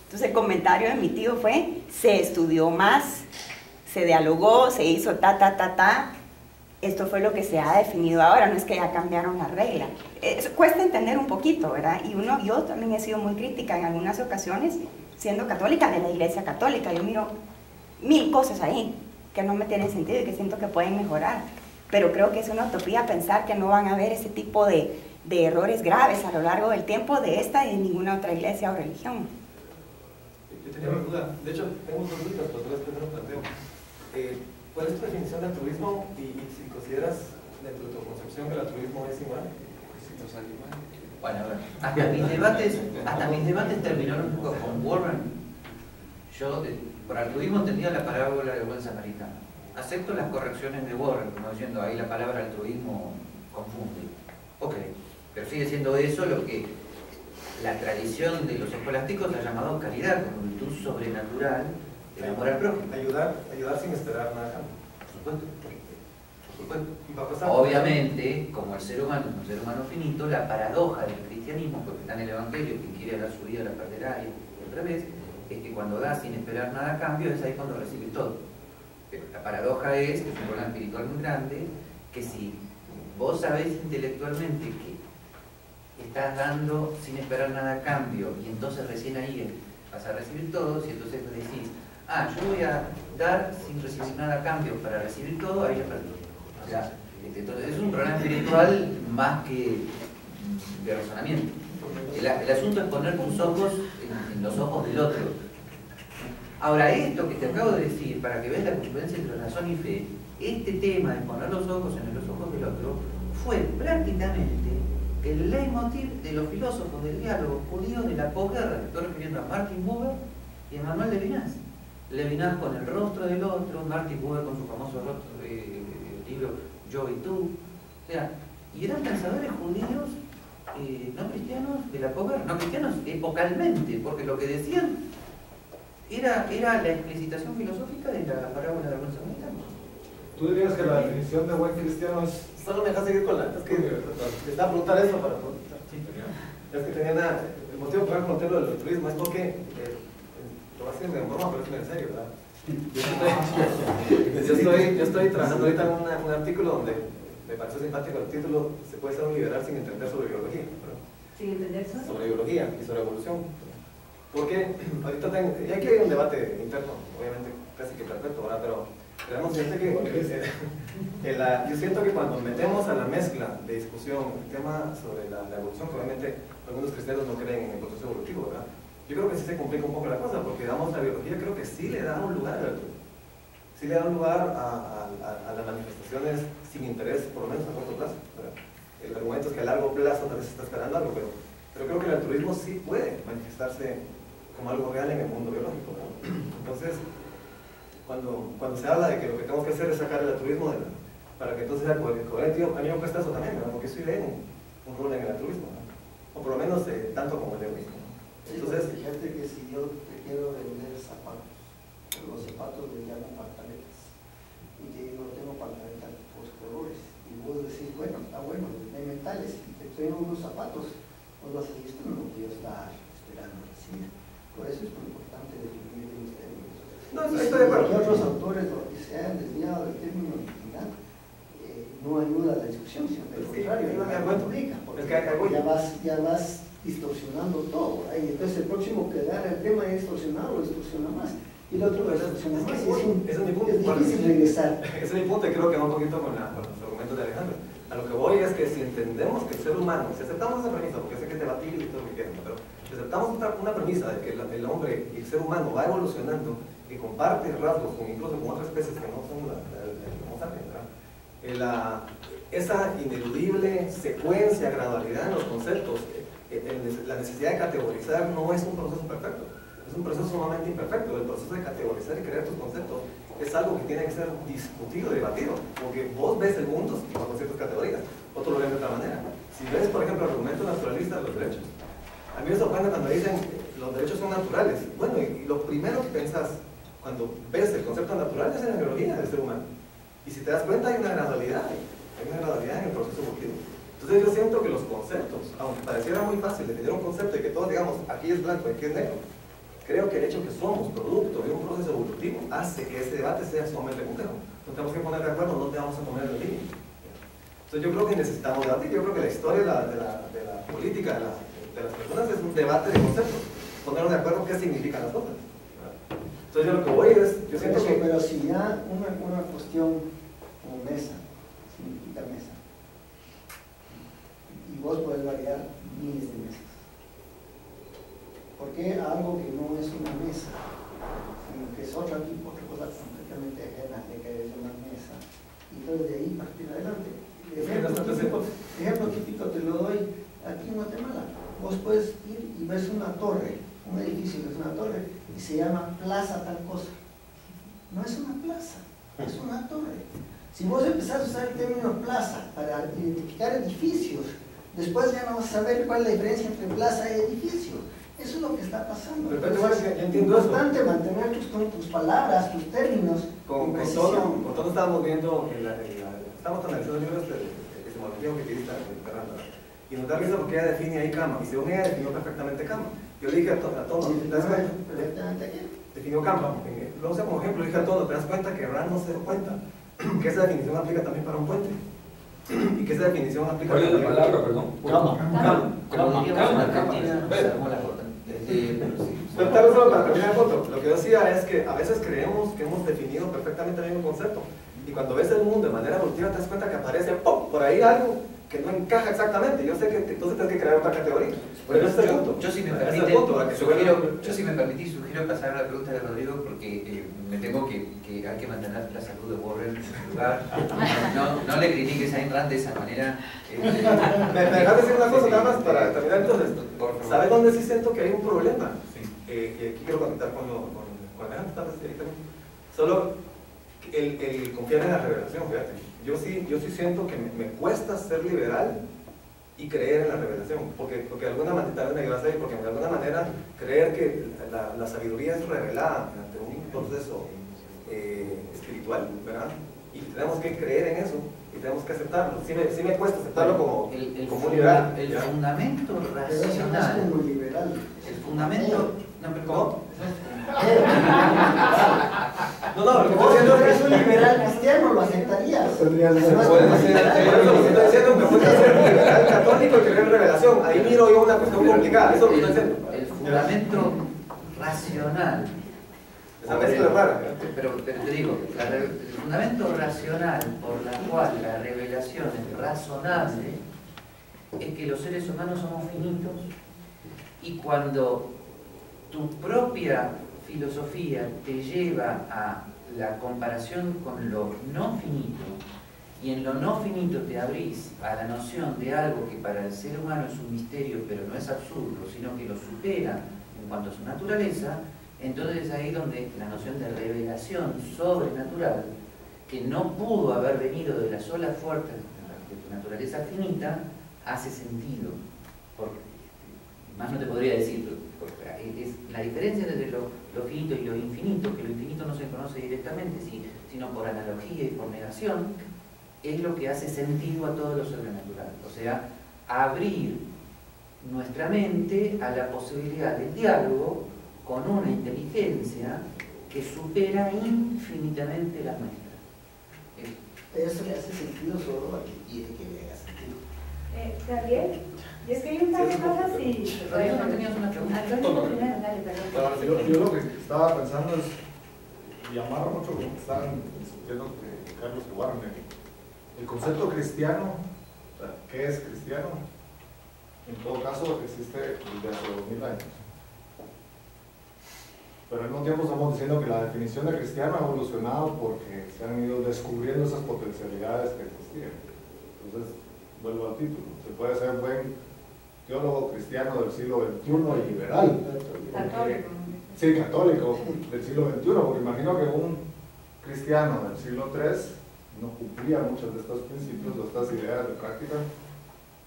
Entonces el comentario de mi tío fue, se estudió más, se dialogó, se hizo esto fue lo que se ha definido ahora, no es que ya cambiaron la regla. Cuesta entender un poquito, ¿verdad? Y yo también he sido muy crítica en algunas ocasiones, siendo católica, de la Iglesia Católica. Yo miro 1000 cosas ahí que no me tienen sentido y que siento que pueden mejorar. Pero creo que es una utopía pensar que no van a haber ese tipo de errores graves a lo largo del tiempo de esta y de ninguna otra iglesia o religión. Yo tenía una duda, de hecho tengo dos dudas, pero tal vez primero planteo. ¿Cuál es tu definición de altruismo y si consideras dentro de tu concepción que el altruismo es igual? Bueno, a ver, hasta mis debates terminaron con Warren. Yo, por altruismo, entendía la parábola del buen samaritano. Acepto las correcciones de Warren, como diciendo, ahí la palabra altruismo confunde. Ok, pero sigue siendo eso lo que la tradición de los escolásticos ha llamado caridad, como virtud sobrenatural del amor al prójimo. Ayudar sin esperar nada. Por supuesto. Obviamente, como el ser humano es un ser humano finito, la paradoja del cristianismo, porque está en el Evangelio, quien quiere dar su vida la perderá, y otra vez, es que cuando das sin esperar nada a cambio, es ahí cuando recibes todo. Pero la paradoja es, que es un problema espiritual muy grande, que si vos sabés intelectualmente que estás dando sin esperar nada a cambio, y entonces recién ahí vas a recibir todo, si entonces decís, yo voy a dar sin recibir nada a cambio para recibir todo, ahí ya perdí. O sea, entonces es un problema espiritual más que de razonamiento. El asunto es poner tus ojos en los ojos del otro. Ahora, esto que te acabo de decir, para que veas la confluencia entre razón y fe, este tema de poner los ojos en los ojos del otro, fue prácticamente el leitmotiv de los filósofos del diálogo judío de la posguerra. Me estoy refiriendo a Martin Buber y a Manuel Levinas. Levinas con el rostro del otro, Martin Buber con su famoso libro Yo y Tú. O sea, y eran pensadores judíos no cristianos de la posguerra, no cristianos epocalmente, porque lo que decían era la explicitación filosófica de la parábola del buen samaritano. ¿Tú dirías que la definición de buen cristiano es...? Solo me dejas seguir con la... Es que te estaba a preguntar eso para preguntar. Sí, es que tenía nada... El motivo por el contexto del altruismo es porque... lo vas a decir de broma, pero es en serio, ¿verdad? Yo estoy trabajando ahorita en un artículo donde me pareció simpático el título: se puede ser un liberal sin entender sobre biología. ¿Sin entender sobre? Sobre biología y sobre evolución. Porque ahorita y aquí hay un debate interno, obviamente casi que perfecto, ¿verdad? Pero tenemos gente que yo siento que cuando metemos a la mezcla de discusión el tema sobre la evolución, que obviamente algunos cristianos no creen en el proceso evolutivo, ¿verdad? Yo creo que sí se complica un poco la cosa, porque digamos la biología creo que sí le da un lugar al altruismo. Sí le da un lugar a las manifestaciones sin interés, por lo menos a corto plazo, ¿verdad? El argumento es que a largo plazo tal vez se está esperando algo, pero creo que el altruismo sí puede manifestarse como algo real en el mundo biológico, ¿verdad? Entonces, cuando se habla de que lo que tenemos que hacer es sacar el altruismo para que entonces sea coherente, a mí me cuesta eso también, ¿verdad? Porque sí leen un rol en el altruismo, ¿verdad? O por lo menos tanto como el egoísmo. Entonces, fíjate que si yo te quiero vender zapatos, los zapatos le llaman pantaletas, y te digo, tengo pantaletas de todos colores, y vos decís, bueno, está bueno, hay metales, y te traigo unos zapatos, vos vas a decir, esto no es lo que yo estaba esperando recibir. Por eso es muy importante definir bien los términos. No, estoy de acuerdo. Otros autores se han desviado del término original, no ayuda a la discusión, sino al contrario, la complica, porque ya vas distorsionando todo, y entonces el próximo que agarra el tema es distorsionado, lo distorsiona más, y el otro lo distorsiona más, y es mi punto. Es difícil regresar. Ese es mi punto, y creo que va un poquito con los argumentos de Alejandro. A lo que voy es que si entendemos que el ser humano, si aceptamos esa premisa, porque sé que es debatible y todo lo que quieran, pero si aceptamos una premisa de que el hombre y el ser humano va evolucionando y que comparte rasgos incluso con otras especies que no son el Homo sapiens, ¿verdad? Esa ineludible secuencia, gradualidad en los conceptos, la necesidad de categorizar no es un proceso perfecto, es un proceso sumamente imperfecto. El proceso de categorizar y crear tus conceptos es algo que tiene que ser discutido, debatido, porque vos ves el mundo bajo ciertas categorías, otro lo ven de otra manera. Si ves, por ejemplo, el argumento naturalista de los derechos, a mí me sorprende cuando dicen los derechos son naturales. Bueno, y lo primero que pensás cuando ves el concepto natural es en la biología del ser humano. Y si te das cuenta hay una gradualidad en el proceso evolutivo. Entonces yo siento que los conceptos, aunque pareciera muy fácil definir un concepto y que todos digamos aquí es blanco, aquí es negro, creo que el hecho que somos producto de un proceso evolutivo hace que ese debate sea sumamente complejo. Nos tenemos que poner de acuerdo, no te vamos a poner en línea. Entonces yo creo que necesitamos debatir. Yo creo que la historia de la política de las personas es un debate de conceptos, ponernos de acuerdo qué significan las cosas. Entonces yo lo que voy es, yo siento que... Pero si ya una cuestión como mesa, significa mesa, y vos podés variar miles de mesas, ¿por qué algo que no es una mesa, sino que es otra cosa completamente ajena de que es una mesa, y entonces de ahí partir adelante? Ejemplo típico te lo doy aquí en Guatemala. Vos puedes ir y ves una torre, un edificio que es una torre, y se llama plaza tal cosa. No es una plaza, es una torre. Si vos empezás a usar el término plaza para identificar edificios, después ya no vas a saber cuál es la diferencia entre plaza y edificio. Eso es lo que está pasando. Pero es importante mantener tus palabras, tus términos con precisión. Con todo estábamos viendo, estamos analizando libros de epistemología objetivista mediterránea, y nos da risa porque ella define ahí cama, y según ella definió perfectamente cama. Yo le dije a todos, ¿te das cuenta? ¿Perfectamente qué? Definió cama. Lo usé como ejemplo, le dije a todos, ¿te das cuenta que Rand no se dio cuenta que esa definición aplica también para un puente? Y que esa definición aplica ¿Cuál es la palabra, perdón? Pero tal vez solo para terminar el punto, lo que yo decía es que a veces creemos que hemos definido perfectamente el mismo concepto, y cuando ves el mundo de manera evolutiva te das cuenta que aparece ¡pum!, por ahí algo que no encaja exactamente. Yo sé que entonces tienes que crear otra categoría. Pero este es el punto. Yo si me permitís, sugiero pasar a la pregunta de Rodrigo, porque me tengo que hay que mantener la salud de Warren en su lugar. No le critiques a Ayn Rand de esa manera. Me dejas decir una cosa nada más para terminar entonces. ¿Sabes dónde sí siento que hay un problema? Que aquí quiero conectar con Alejandro, tal vez ahí también. Solo el confiar en la revelación, fíjate. Yo sí siento que me cuesta ser liberal y creer en la revelación, porque de alguna manera, tal vez me ayudas ahí, porque de alguna manera creer que la sabiduría es revelada ante un proceso espiritual, ¿verdad? Y tenemos que creer en eso, y tenemos que aceptarlo. Sí me cuesta aceptarlo como un liberal. El fundamento racional. Como liberal. El fundamento... ¿Cómo? No, vos si eres un liberal cristiano, lo aceptarías. Puede ser, estoy diciendo que puede ser un liberal católico y creer en revelación. Ahí miro yo una cuestión complicada, eso lo estoy diciendo. El fundamento racional. Esa mezcla es rara. Pero te digo, el fundamento racional por la cual la revelación es razonable es que los seres humanos somos finitos, y cuando tu propia filosofía te lleva a la comparación con lo no finito, y en lo no finito te abrís a la noción de algo que para el ser humano es un misterio, pero no es absurdo, sino que lo supera en cuanto a su naturaleza, entonces es ahí donde la noción de revelación sobrenatural, que no pudo haber venido de la sola fuerza de tu naturaleza finita, hace sentido. Porque, más no te podría decir, es la diferencia entre lo finito y lo infinito, que lo infinito no se conoce directamente, sino por analogía y por negación, es lo que hace sentido a todo lo sobrenatural. O sea, abrir nuestra mente a la posibilidad del diálogo con una inteligencia que supera infinitamente la nuestra. Eso le hace sentido solo a quien quiere que le haga sentido. Gabriel, yo es que hay un par de cosas y... Rodrigo, ¿no tenías una pregunta? Antonio, primero, dale, perdón. Yo lo que estaba pensando es, y amarra mucho con lo que estaban discutiendo Carlos y Warren, el concepto cristiano, o sea, ¿qué es cristiano? En todo caso existe desde hace 2000 años. pero al mismo tiempo estamos diciendo que la definición de cristiano ha evolucionado porque se han ido descubriendo esas potencialidades que existían. Entonces, vuelvo al título, se puede ser buen teólogo cristiano del siglo XXI y liberal. Católico. Sí, católico del siglo XXI, porque imagino que un cristiano del siglo III no cumplía muchos de estos principios, de estas ideas de práctica,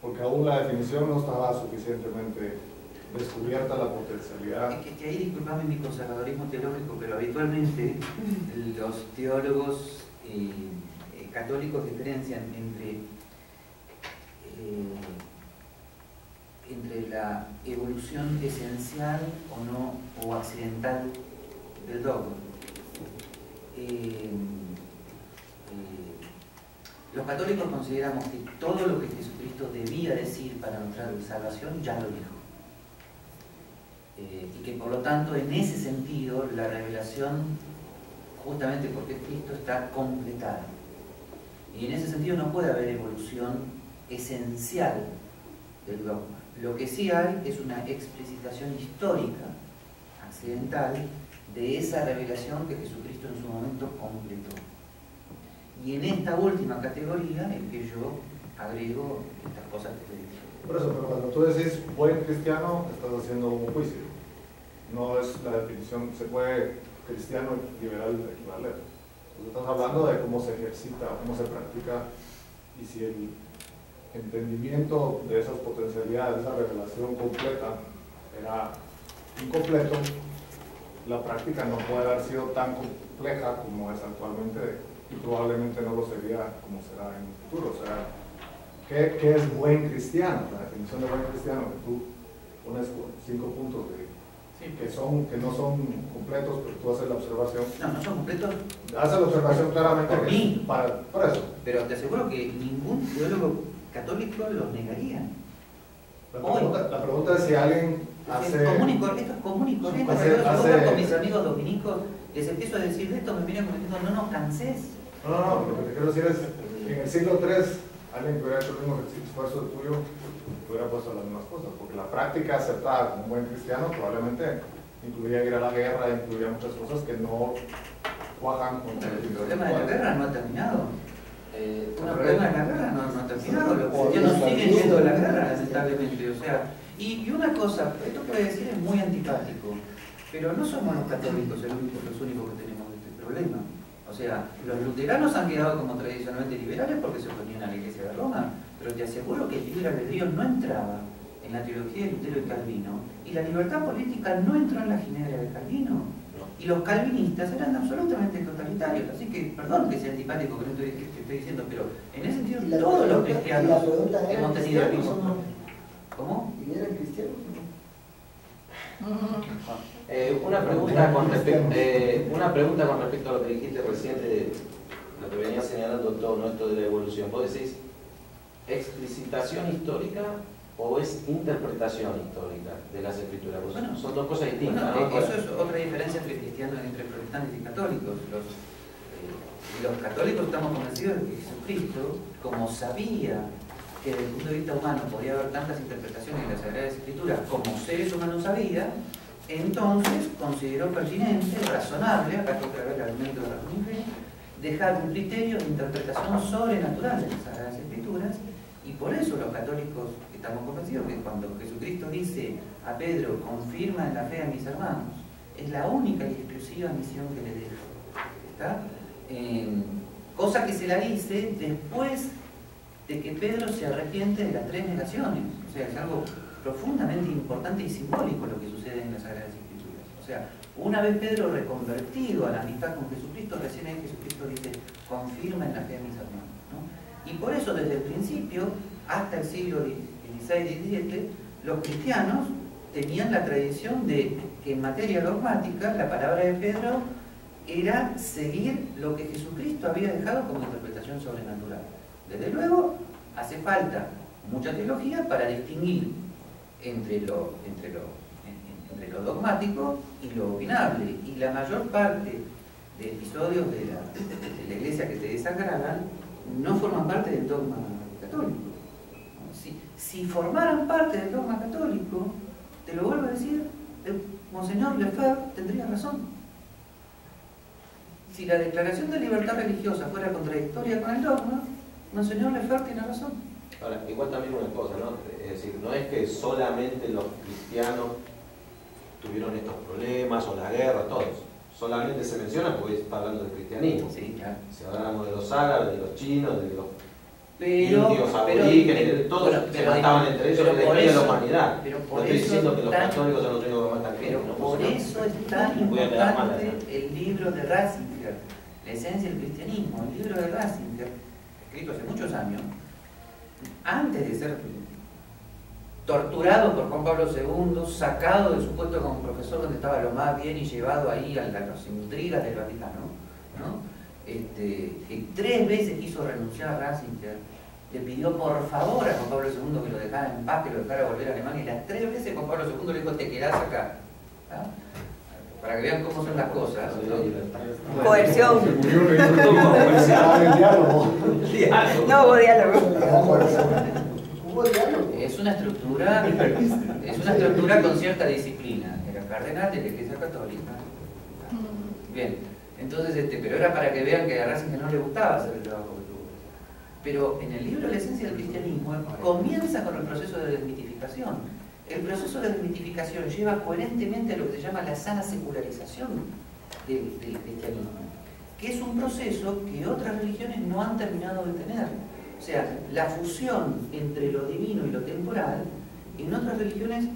porque aún la definición no estaba suficientemente descubierta la potencialidad. Que ahí, disculpame mi conservadorismo teológico, pero habitualmente los teólogos católicos diferencian entre la evolución esencial o no, o accidental del dogma. Los católicos consideramos que todo lo que Jesucristo debía decir para nuestra salvación ya lo dijo. Y que por lo tanto, en ese sentido, la revelación, justamente porque es Cristo, está completada. Y en ese sentido no puede haber evolución esencial del dogma. Lo que sí hay es una explicitación histórica, accidental, de esa revelación que Jesucristo en su momento completó. Y en esta última categoría es que yo agrego estas cosas que te dije. Por eso, pero cuando tú decís buen cristiano, estás haciendo un juicio. No es la definición, se puede cristiano y liberal equivaler. Entonces estás hablando de cómo se ejercita, cómo se practica, y si el entendimiento de esas potencialidades, esa revelación completa, era incompleto, la práctica no puede haber sido tan compleja como es actualmente, y probablemente no lo sería como será en el futuro. O sea, ¿qué es buen cristiano? La definición de buen cristiano, que tú pones 5 puntos que no son completos, pero tú haces la observación. No son completos. Haces la observación claramente. Por mí. Por eso. Pero te aseguro que ningún teólogo católico los negaría. La pregunta es si alguien hace... Esto es común y corriente. Yo con mis amigos dominicos les empiezo a decir de esto, me miran como diciendo, no nos canses. No, lo que te quiero decir es, en el siglo III, alguien que hubiera hecho el mismo esfuerzo tuyo, hubiera puesto las mismas cosas, porque la práctica aceptada como un buen cristiano probablemente incluiría ir a la guerra, incluiría muchas cosas que no cuajan con el problema de la guerra no ha terminado. El problema de la guerra no ha terminado. Los cristianos siguen yendo a la guerra, lamentablemente. O sea, y una cosa, esto que voy a decir es muy antipático, pero no somos los católicos los únicos que tenemos este problema. O sea, los luteranos han quedado como tradicionalmente liberales porque se oponían a la Iglesia de Roma, pero te aseguro que el libre albedrío no entraba en la teología de Lutero y Calvino, y la libertad política no entró en la Ginebra de Calvino. Y los calvinistas eran absolutamente totalitarios, así que, perdón que sea antipático que no que estoy diciendo, pero en ese sentido todos los cristianos hemos tenido el mismo problema. ¿Cómo? ¿Y eran cristianos? Una pregunta con respecto a lo que dijiste recién, de lo que venía señalando todo esto de la evolución. ¿Vos decís explicitación histórica o es interpretación histórica de las escrituras? Pues bueno, son dos cosas distintas. Bueno, ¿no? Eso es otra diferencia entre cristianos, entre protestantes y católicos. Los católicos estamos convencidos de que Jesucristo, como sabía que desde el punto de vista humano podía haber tantas interpretaciones de las Sagradas Escrituras como seres humanos había, entonces consideró pertinente, razonable, acá toca ver el argumento de la razón y fe, dejar un criterio de interpretación sobrenatural de las Sagradas Escrituras, y por eso los católicos estamos convencidos que cuando Jesucristo dice a Pedro, confirma en la fe a mis hermanos, es la única y exclusiva misión que le deja. ¿Está? Cosa que se la dice después de que Pedro se arrepiente de las 3 negaciones. O sea, es algo profundamente importante y simbólico lo que sucede en las Sagradas Escrituras. O sea, una vez Pedro reconvertido a la amistad con Jesucristo, recién ahí Jesucristo dice, confirma en la fe a mis hermanos, ¿no? Y por eso desde el principio, hasta el siglo XVI y XVII, los cristianos tenían la tradición de que en materia dogmática la palabra de Pedro era seguir lo que Jesucristo había dejado como interpretación sobrenatural. Desde luego, hace falta mucha teología para distinguir entre lo dogmático y lo opinable. Y la mayor parte de episodios de la Iglesia que te desagradan no forman parte del dogma católico. Si formaran parte del dogma católico, te lo vuelvo a decir, Monseñor Lefebvre tendría razón. Si la declaración de libertad religiosa fuera contradictoria con el dogma, Monseñor Lefebvre tiene razón. Ahora, igual también una cosa, ¿no? Es decir, no es que solamente los cristianos tuvieron estos problemas o la guerra, todos. Solamente se menciona porque está hablando del cristianismo. Sí, claro. Si hablamos de los árabes, de los chinos, de los indios, aborígenes, todos se mataban entre ellos en la historia de la humanidad. Pero no por estoy diciendo que los tan, católicos son los únicos que matan pero cristianos. por eso es tan importante el libro de Ratzinger, La esencia del cristianismo. El libro de Ratzinger, escrito hace muchos años, antes de ser torturado por Juan Pablo II, sacado de su puesto como profesor donde estaba lo más bien y llevado ahí a las intrigas del Vaticano, ¿no? Que 3 veces quiso renunciar a Ratzinger, le pidió por favor a Juan Pablo II que lo dejara en paz, que lo dejara volver a Alemania, y las 3 veces Juan Pablo II le dijo: te quedás acá, ¿no? Para que vean cómo son las cosas, ¿no? Coerción. No hubo diálogo. Es una estructura con cierta disciplina. Era cardenal de la Iglesia Católica. Bien, entonces, pero era para que vean que a Ratzinger no le gustaba hacer el trabajo que tuvo. Pero en el libro La esencia del cristianismo comienza con el proceso de desmitificación. El proceso de desmitificación lleva coherentemente a lo que se llama la sana secularización del cristianismo, que es un proceso que otras religiones no han terminado de tener. O sea, la fusión entre lo divino y lo temporal en otras religiones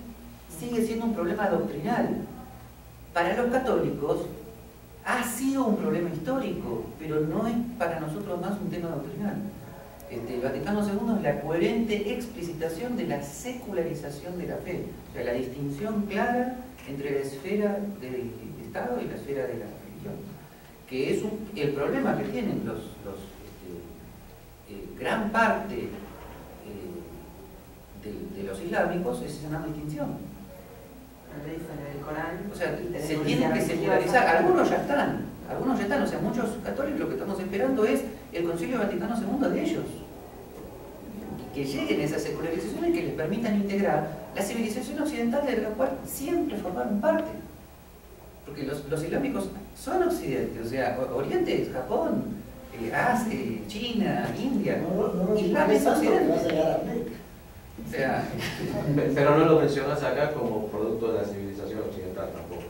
sigue siendo un problema doctrinal. Para los católicos ha sido un problema histórico, pero no es para nosotros más un tema doctrinal. El Vaticano II es la coherente explicitación de la secularización de la fe, o sea, la distinción clara entre la esfera del Estado y la esfera de la religión, que es el problema que tienen gran parte de los islámicos, es esa no distinción. O sea, se tienen que secularizar. Algunos ya están, o sea, muchos católicos lo que estamos esperando es el Concilio Vaticano II de ellos, que lleguen a esa secularización y que les permitan integrar la civilización occidental de la cual siempre formaron parte. Porque los islámicos son occidente, o sea, Oriente es Japón, Asia, China, India, Islam es occidente. O sea, pero no lo mencionas acá como producto de la civilización occidental tampoco.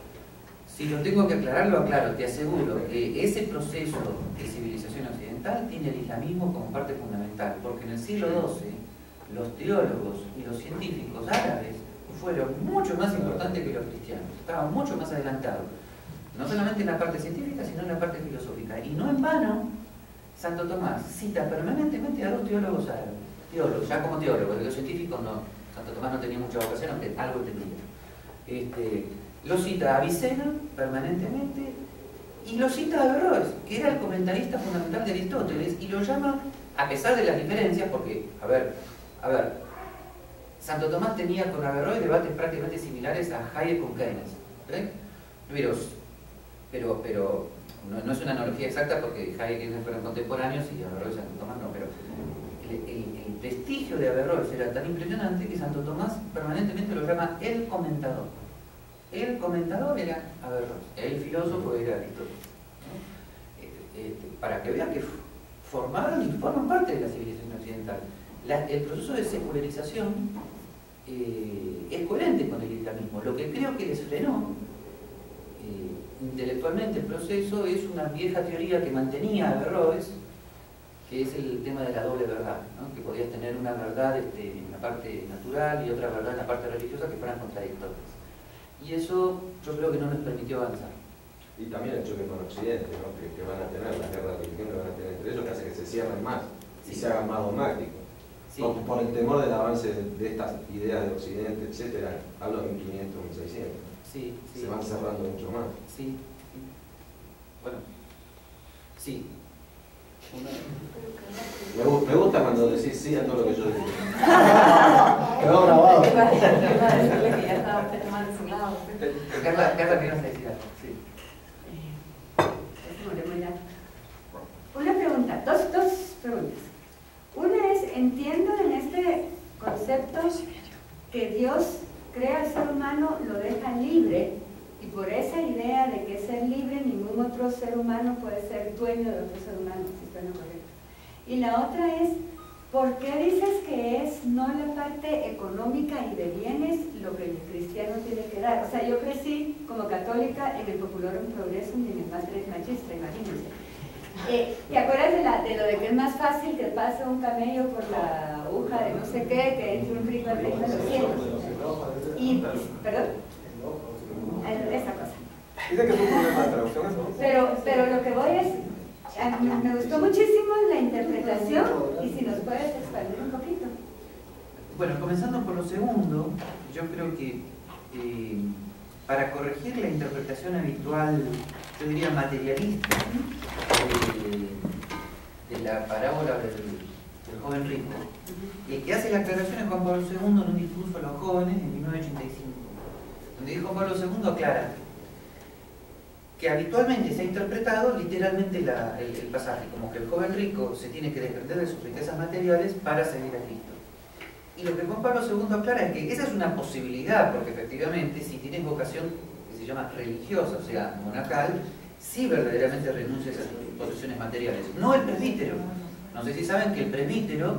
Si lo tengo que aclarar, lo aclaro. Te aseguro que ese proceso de civilización occidental tiene el islamismo como parte fundamental, porque en el siglo XII los teólogos y los científicos árabes fueron mucho más importantes que los cristianos, estaban mucho más adelantados, no solamente en la parte científica, sino en la parte filosófica. Y no en vano, Santo Tomás cita permanentemente a 2 teólogos árabes. Teólogos, ya como teólogos, de los científicos no. Santo Tomás no tenía mucha vocación, aunque algo tenía. Lo cita a Avicena permanentemente y lo cita a Averroes, que era el comentarista fundamental de Aristóteles, y lo llama, a pesar de las diferencias, porque, a ver, Santo Tomás tenía con Averroes debates prácticamente similares a Hayek con Keynes, ¿eh? Pero no es una analogía exacta porque Hayek y Keynes fueron contemporáneos y Averroes y Santo Tomás no, pero el prestigio de Averroes era tan impresionante que Santo Tomás permanentemente lo llama el comentador. El comentador era Averroes, el filósofo era Aristóteles, ¿no? Para que vean que formaron y forman parte de la civilización occidental. El proceso de secularización es coherente con el islamismo. Lo que creo que les frenó intelectualmente el proceso es una vieja teoría que mantenía Averroes, que es el tema de la doble verdad, ¿no? Que podías tener una verdad en la parte natural y otra verdad en la parte religiosa que fueran contradictorias. Y eso yo creo que no nos permitió avanzar. Y también el choque con Occidente, ¿no? que van a tener, las guerras de religión que van a tener entre ellos, que hace que se cierren más y se hagan más dogmáticos. Sí. Por el temor del avance de estas ideas de Occidente, etcétera, hablo de 1500, 1600. Sí, se van cerrando mucho más. Sí. Bueno, sí. Me gusta cuando decís sí a todo lo que yo digo. Quedó grabado. Carla, ¿qué ibas a decir? Sí. Una pregunta, dos preguntas. Una es, entiendo en este concepto que Dios crea al ser humano, lo deja libre Y por esa idea de que es ser libre, ningún otro ser humano puede ser dueño de otro ser humano, si estoy en lo correcto. Y la otra es, ¿por qué dices que es no la parte económica y de bienes lo que el cristiano tiene que dar? O sea, yo crecí como católica en el Populorum Progressum y en el Mater Magistra, imagínense. ¿Te acuerdas de lo de que es más fácil que pase un camello por la aguja de no sé qué, que entre un rico al reino de los cielos? Y, ¿perdón? Esa cosa. Dice que es un problema de traducción eso, ¿no? Pero lo que voy es, me gustó muchísimo la interpretación y si nos puedes expandir un poquito. Bueno, comenzando por lo segundo, yo creo que para corregir la interpretación habitual, yo diría materialista, de la parábola del joven rico, el que hace la aclaración es Juan Pablo II en un discurso a los jóvenes en 1985, donde Juan Pablo II aclara que habitualmente se ha interpretado literalmente el pasaje, como que el joven rico se tiene que desprender de sus riquezas materiales para seguir a Cristo. Y lo que Juan Pablo II aclara es que esa es una posibilidad, porque efectivamente si tienes vocación que se llama religiosa, o sea, monacal, sí verdaderamente renuncias a sus posesiones materiales. No el presbítero. No sé si saben que el presbítero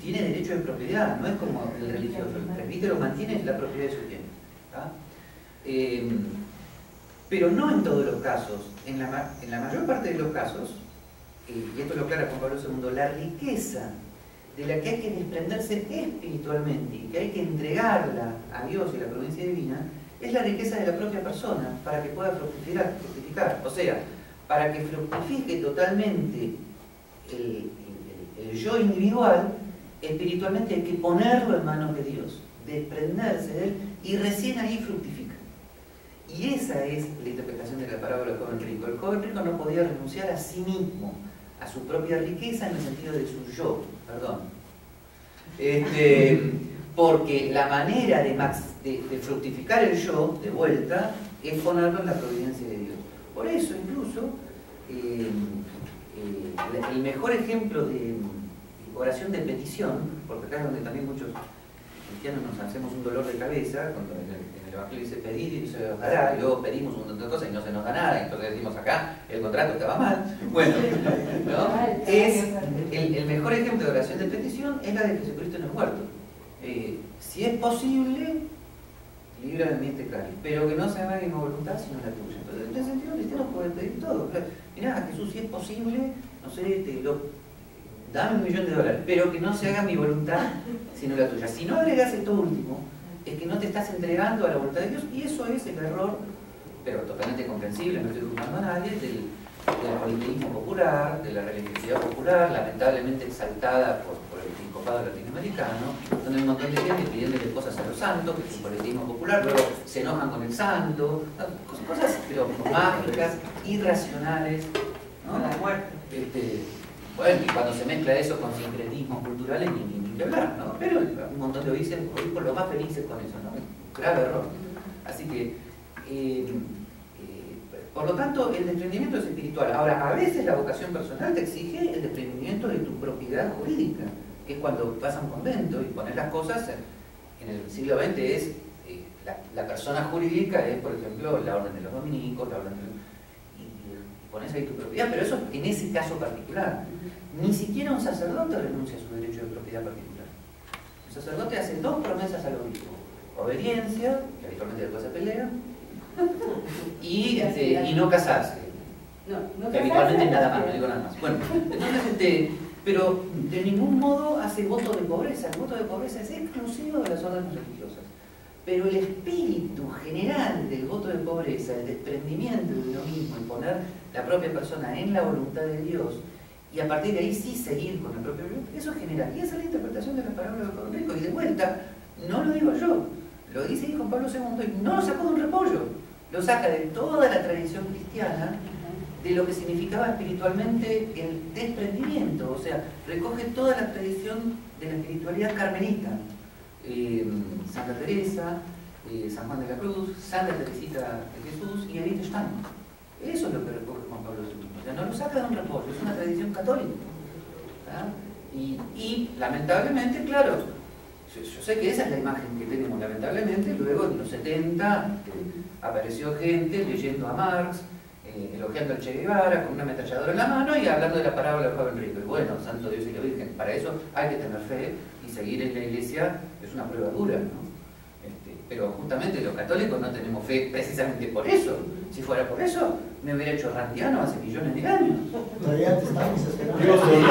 tiene derecho de propiedad, no es como el religioso. El presbítero mantiene la propiedad de su bien. Pero no en todos los casos. En la mayor parte de los casos, y esto lo aclara Juan Pablo II, la riqueza de la que hay que desprenderse espiritualmente y que hay que entregarla a Dios y a la providencia divina, es la riqueza de la propia persona para que pueda fructificar. O sea, para que fructifique totalmente el yo individual, espiritualmente hay que ponerlo en manos de Dios, desprenderse de él y recién ahí fructifica. Y esa es la interpretación de la parábola del joven rico. El joven rico no podía renunciar a sí mismo, a su propia riqueza en el sentido de su yo, perdón. Porque la manera de fructificar el yo, de vuelta, es ponerlo en la providencia de Dios. Por eso, incluso, el mejor ejemplo de oración de petición, porque acá es donde también muchos cristianos nos hacemos un dolor de cabeza, cuando en el Evangelio dice pedir y se os dará, y luego pedimos un montón de cosas y no se nos da nada, entonces decimos acá, el contrato estaba mal. Bueno, ¿no? Es el mejor ejemplo de oración de petición es la de Jesucristo en el huerto. Si es posible, líbrame de mí este cáliz, pero que no se haga mi voluntad sino la tuya. Entonces, en ese sentido, el cristiano puede pedir todo. Mirá, Jesús, si es posible, no sé, dame $1.000.000, pero que no se haga mi voluntad sino la tuya. Si no agregas esto último, es que no te estás entregando a la voluntad de Dios, y eso es el error, pero totalmente comprensible, no estoy juzgando a nadie, del politeísmo popular, de la religiosidad popular, lamentablemente exaltada por el episcopado latinoamericano, donde un montón de gente pidiéndole cosas a los santos, que es un politeísmo popular, luego se enojan con el santo, cosas pero mágicas, irracionales, ¿no? La muerte. Bueno, y cuando se mezcla eso con sincretismos culturales, ni que hablar, ¿no? Pero un montón de obispos los más felices con eso, ¿no? Grave error. Así que, por lo tanto, el desprendimiento es espiritual. Ahora, a veces la vocación personal te exige el desprendimiento de tu propiedad jurídica, que es cuando vas a un convento y pones las cosas, en el siglo XX es, la persona jurídica es, por ejemplo, la orden de los dominicos, la orden de pones ahí tu propiedad, pero eso en ese caso particular. Ni siquiera un sacerdote renuncia a su derecho de propiedad particular. El sacerdote hace 2 promesas al obispo: obediencia, que habitualmente después se pelea, y no casarse. Que habitualmente nada más, no digo nada más. Bueno, entonces, pero de ningún modo hace voto de pobreza. El voto de pobreza es exclusivo de las órdenes religiosas. Pero el espíritu general del voto de pobreza, el desprendimiento de uno mismo y poner la propia persona en la voluntad de Dios, y a partir de ahí sí seguir con el propio voluntad, eso es general. Y esa es la interpretación de la parábola del joven rico. Y de vuelta, no lo digo yo, lo dice Juan Pablo II, y no lo sacó de un repollo, lo saca de toda la tradición cristiana, de lo que significaba espiritualmente el desprendimiento. O sea, recoge toda la tradición de la espiritualidad carmelita. Santa Teresa, San Juan de la Cruz, Santa Teresita de Jesús y Edith Stein. Eso es lo que recoge Juan Pablo II. O sea, no lo saca de un repollo, es una tradición católica. Y lamentablemente, claro, Yo sé que esa es la imagen que tenemos lamentablemente. Luego en los 70 apareció gente leyendo a Marx, elogiando al Che Guevara con una ametralladora en la mano y hablando de la parábola del joven rico. Y bueno, santo Dios y la Virgen, para eso hay que tener fe y seguir en la iglesia es una prueba dura, ¿no? Pero justamente los católicos no tenemos fe precisamente por eso. Si fuera por eso, me hubiera hecho randiano hace millones de años. Todavía te estamos esperando. Dios mío.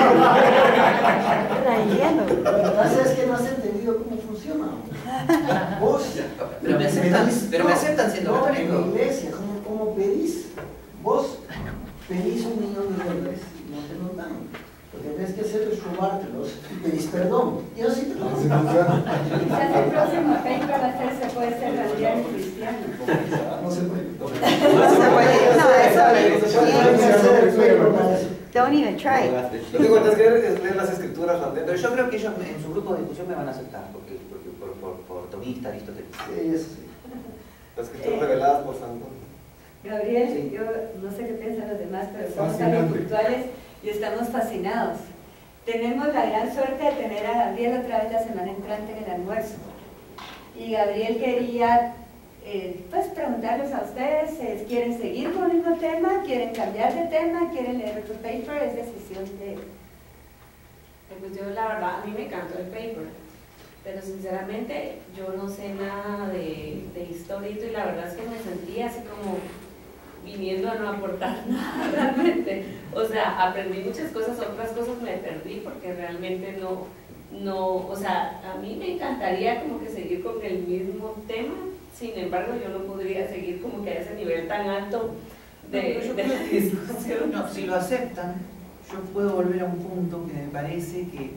Lo que pasa es que no has entendido cómo funciona. Vos, Pero me aceptan siendo no, católico. en la iglesia, ¿cómo pedís? Vos pedís $1 millón y no te lo dan. Lo que tienes que hacer es robártelos y pedís perdón. Y así te lo dan. Quizás el próximo paper va a ser se puede ser radical cristiano. No se puede. Don't even try. Lo que cuentas que es leer las escrituras Pero realmente. yo creo que ellos en su grupo de discusión me van a aceptar, porque por tomista, aristotélico. Sí, eso sí. Las escrituras reveladas por San Juan. Gabriel, yo no sé qué piensan los demás, pero somos también puntuales y estamos fascinados. Tenemos la gran suerte de tener a Gabriel otra vez la semana entrante en el almuerzo. Y Gabriel quería pues preguntarles a ustedes, ¿quieren seguir con el mismo tema? ¿Quieren cambiar de tema? ¿Quieren leer otro paper? Es decisión de... Pues yo la verdad, a mí me encantó el paper, pero sinceramente yo no sé nada de historia y la verdad es que me sentía así como viniendo a no aportar nada realmente. O sea, aprendí muchas cosas, otras cosas me perdí porque realmente no, o sea, a mí me encantaría como que seguir con el mismo tema, sin embargo yo no podría seguir como que a ese nivel tan alto de la discusión. No, si lo aceptan, yo puedo volver a un punto que me parece que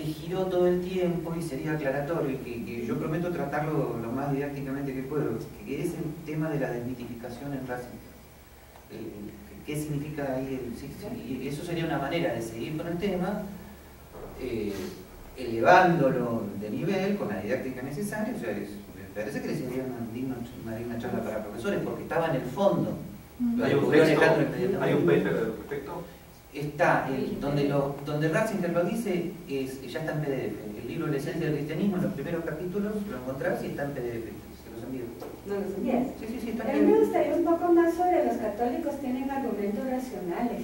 giró todo el tiempo y sería aclaratorio y que yo prometo tratarlo lo más didácticamente que puedo, que es el tema de la desmitificación en Racing. ¿Qué significa ahí? Y eso sería una manera de seguir con el tema, elevándolo de nivel con la didáctica necesaria. O sea, me parece que sería una digna charla para profesores porque estaba en el fondo. ¿Hay un paper al respecto? Está, donde Ratzinger lo dice, ya está en PDF. El libro La esencia del cristianismo, en los primeros capítulos, lo encontrás y está en PDF. Se los envío. ¿No los envías? Sí, está A en mí me PDF. gustaría un poco más sobre los católicos tienen argumentos racionales.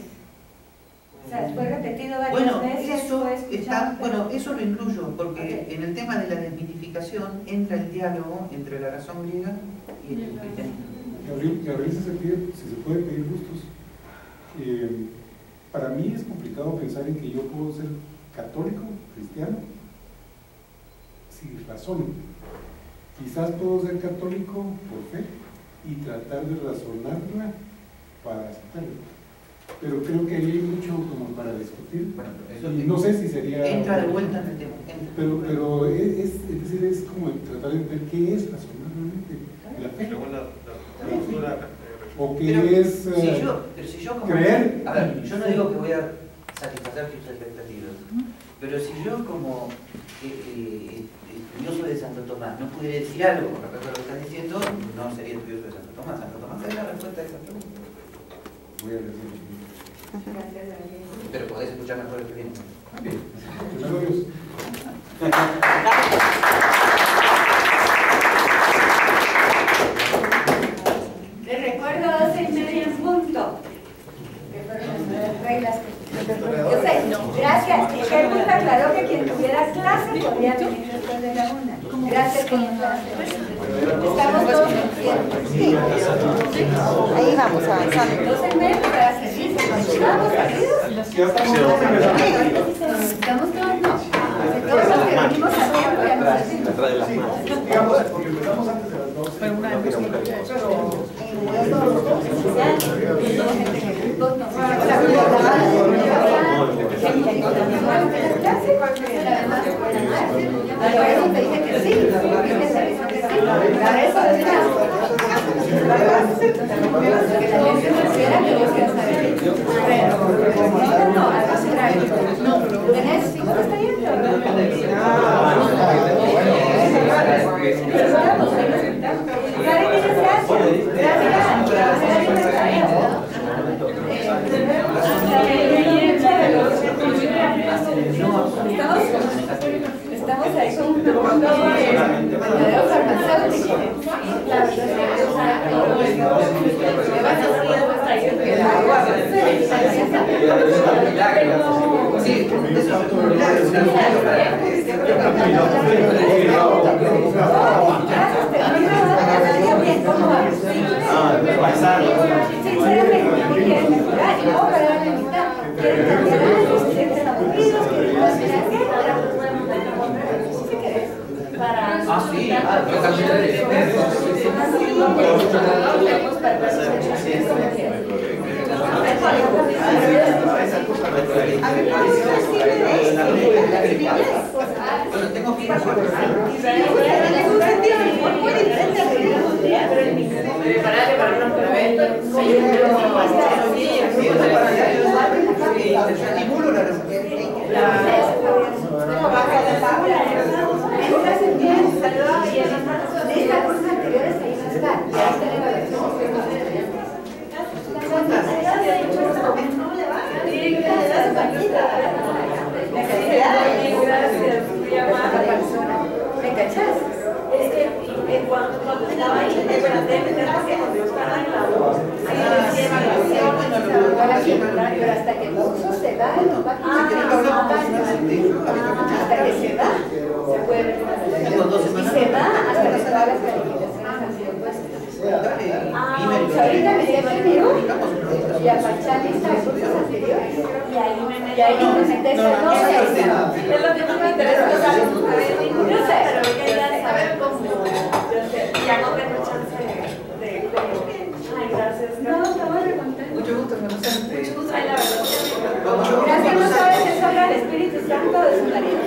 O sea, fue repetido varias veces, fue escuchado. Bueno, eso lo incluyo, porque Okay. en el tema de la desmitificación entra el diálogo entre la razón griega y el cristianismo. Gabriel, si se puede pedir gustos. Para mí es complicado pensar en que yo puedo ser católico, cristiano, sin razón. Quizás puedo ser católico por fe y tratar de razonarla para aceptarla. Pero creo que ahí hay mucho como para discutir. Bueno, Y no sé si sería... Entra de vuelta en el tema. Pero es decir, es como tratar de ver qué es razonar realmente la fe. Según la postura. O qué es Pero si yo como, creer. A ver, yo no digo que voy a satisfacer tus expectativas, pero si yo como estudioso de Santo Tomás no pudiera decir algo con respecto a lo que estás diciendo, no sería estudioso de Santo Tomás. Santo Tomás es la respuesta de esa pregunta. Voy a decir. Gracias, Gabriel. Pero podés escuchar mejor el que viene. Bien. Primero Dios. Les recuerdo 12:30 en punto. Que fueron las reglas que... Yo sé, gracias. Y Helmut aclaró que quien tuviera clase podía venir después de la 1. Gracias por la clase. Estamos todos en tiempo. Sí. Ahí vamos avanzando. 12:30 para seguir. ¿Estamos salidos? Ya estamos todos empezando. Estamos todos, no. Todos los que venimos a tiempo ya nos salimos. Sí, digamos, porque empezamos antes de las 12. Pero una vez Gracias. mercadeo farmacéutico. La verdad es que Sí, eso es un milagro. Ah, sí, yo también. Bueno, tengo que ir a su ¿Me cachas? Es que cuando estaba ahí, cuando yo estaba en la voz, pero hasta que el uso se da, hasta que se da, se puede ver y se da hasta que todas las calificaciones han sido puestas. Ahorita me dio y a Pachani está en cursos anteriores y ahí me metí es lo que más me interesa, yo sé, pero quería saber cómo ya no tengo chance de ay, gracias. No, estamos de contento. Mucho gusto conocerte. Mucho gusto, ay, la verdad. Gracias, no sabes que sobra el Espíritu Santo de su marido.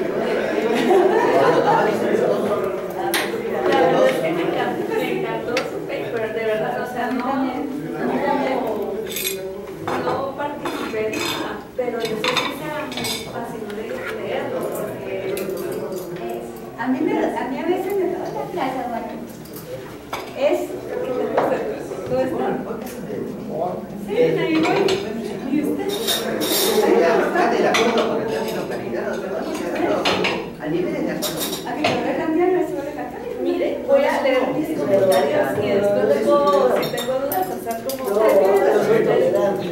La verdad es que me encantó su paper, de verdad, o sea, no participé de nada, pero yo sé que sea muy fácil de leerlo, porque a mí a veces me da la plaza, bueno, es ¿todo está? Sí, ahí voy. ¿Y usted? ¿Está de acuerdo con el término calidad? ¿A niveles de acuerdo? ¿A que te voy a cambiar la sobre la calle? mire, voy a leer mis comentarios y después les puedo, si tengo dudas, hacer como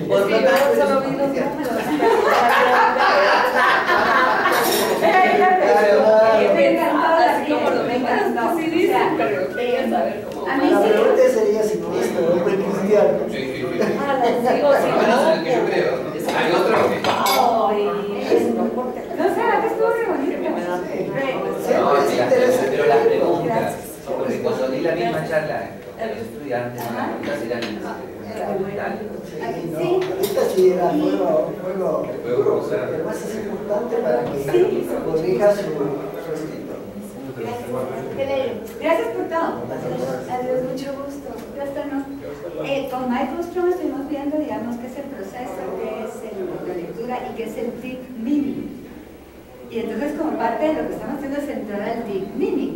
porque yo solo vi los números. Me encantó, sí dicen, pero quería saber cómo. A mí La sí. pregunta sería si no es un hombre cristiano. Yo creo. Hay otro que. No sé, acá estuvo re bonito. Pero las preguntas, porque cuando di la misma charla, los estudiantes, las preguntas eran Sí. Esta sí era fuego, pero más es importante para que corrija su escrito. Gracias por todo. Adiós, mucho gusto. Ya está, ¿no? Con Michael Strom estuvimos viendo, digamos, qué es el proceso, qué es la lectura y qué es el deep meaning. Y entonces, como parte de lo que estamos haciendo es entrar al deep meaning,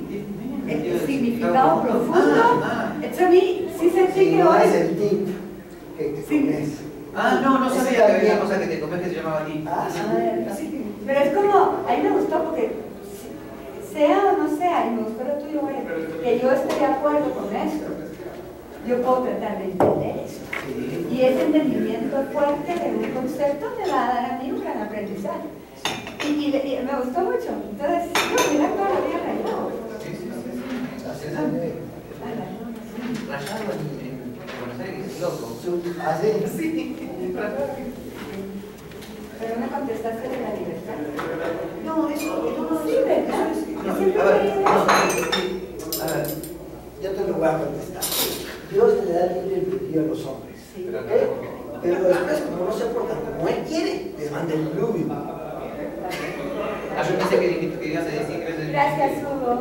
el significado profundo. Entonces, a mí sí sentí que No hoy. es el tip que te comes. no sabía que había una cosa que te comés que se llamaba tip. Sí. Pero es como, a mí me gustó porque sea o no sea, y me gustó lo tuyo, que yo esté de acuerdo con esto, yo puedo tratar de entender eso. Y ese entendimiento fuerte de un concepto me va a dar a mí un gran aprendizaje. Y me gustó mucho. Entonces, yo mira todo lo había rayado. Rayado en Buenos Aires, loco. ¿Ah, sí? Sí, Pero no contestaste de la libertad. no, eso Sí, ¿verdad? Yo siempre a ver, Yo te lo voy a contestar. Dios le da libre albedrío a los hombres. Sí. ¿Ok? Pero después, como no se portan como Él quiere, les manda el diluvio. yo pensé que ibas a decir que Gracias, Hugo.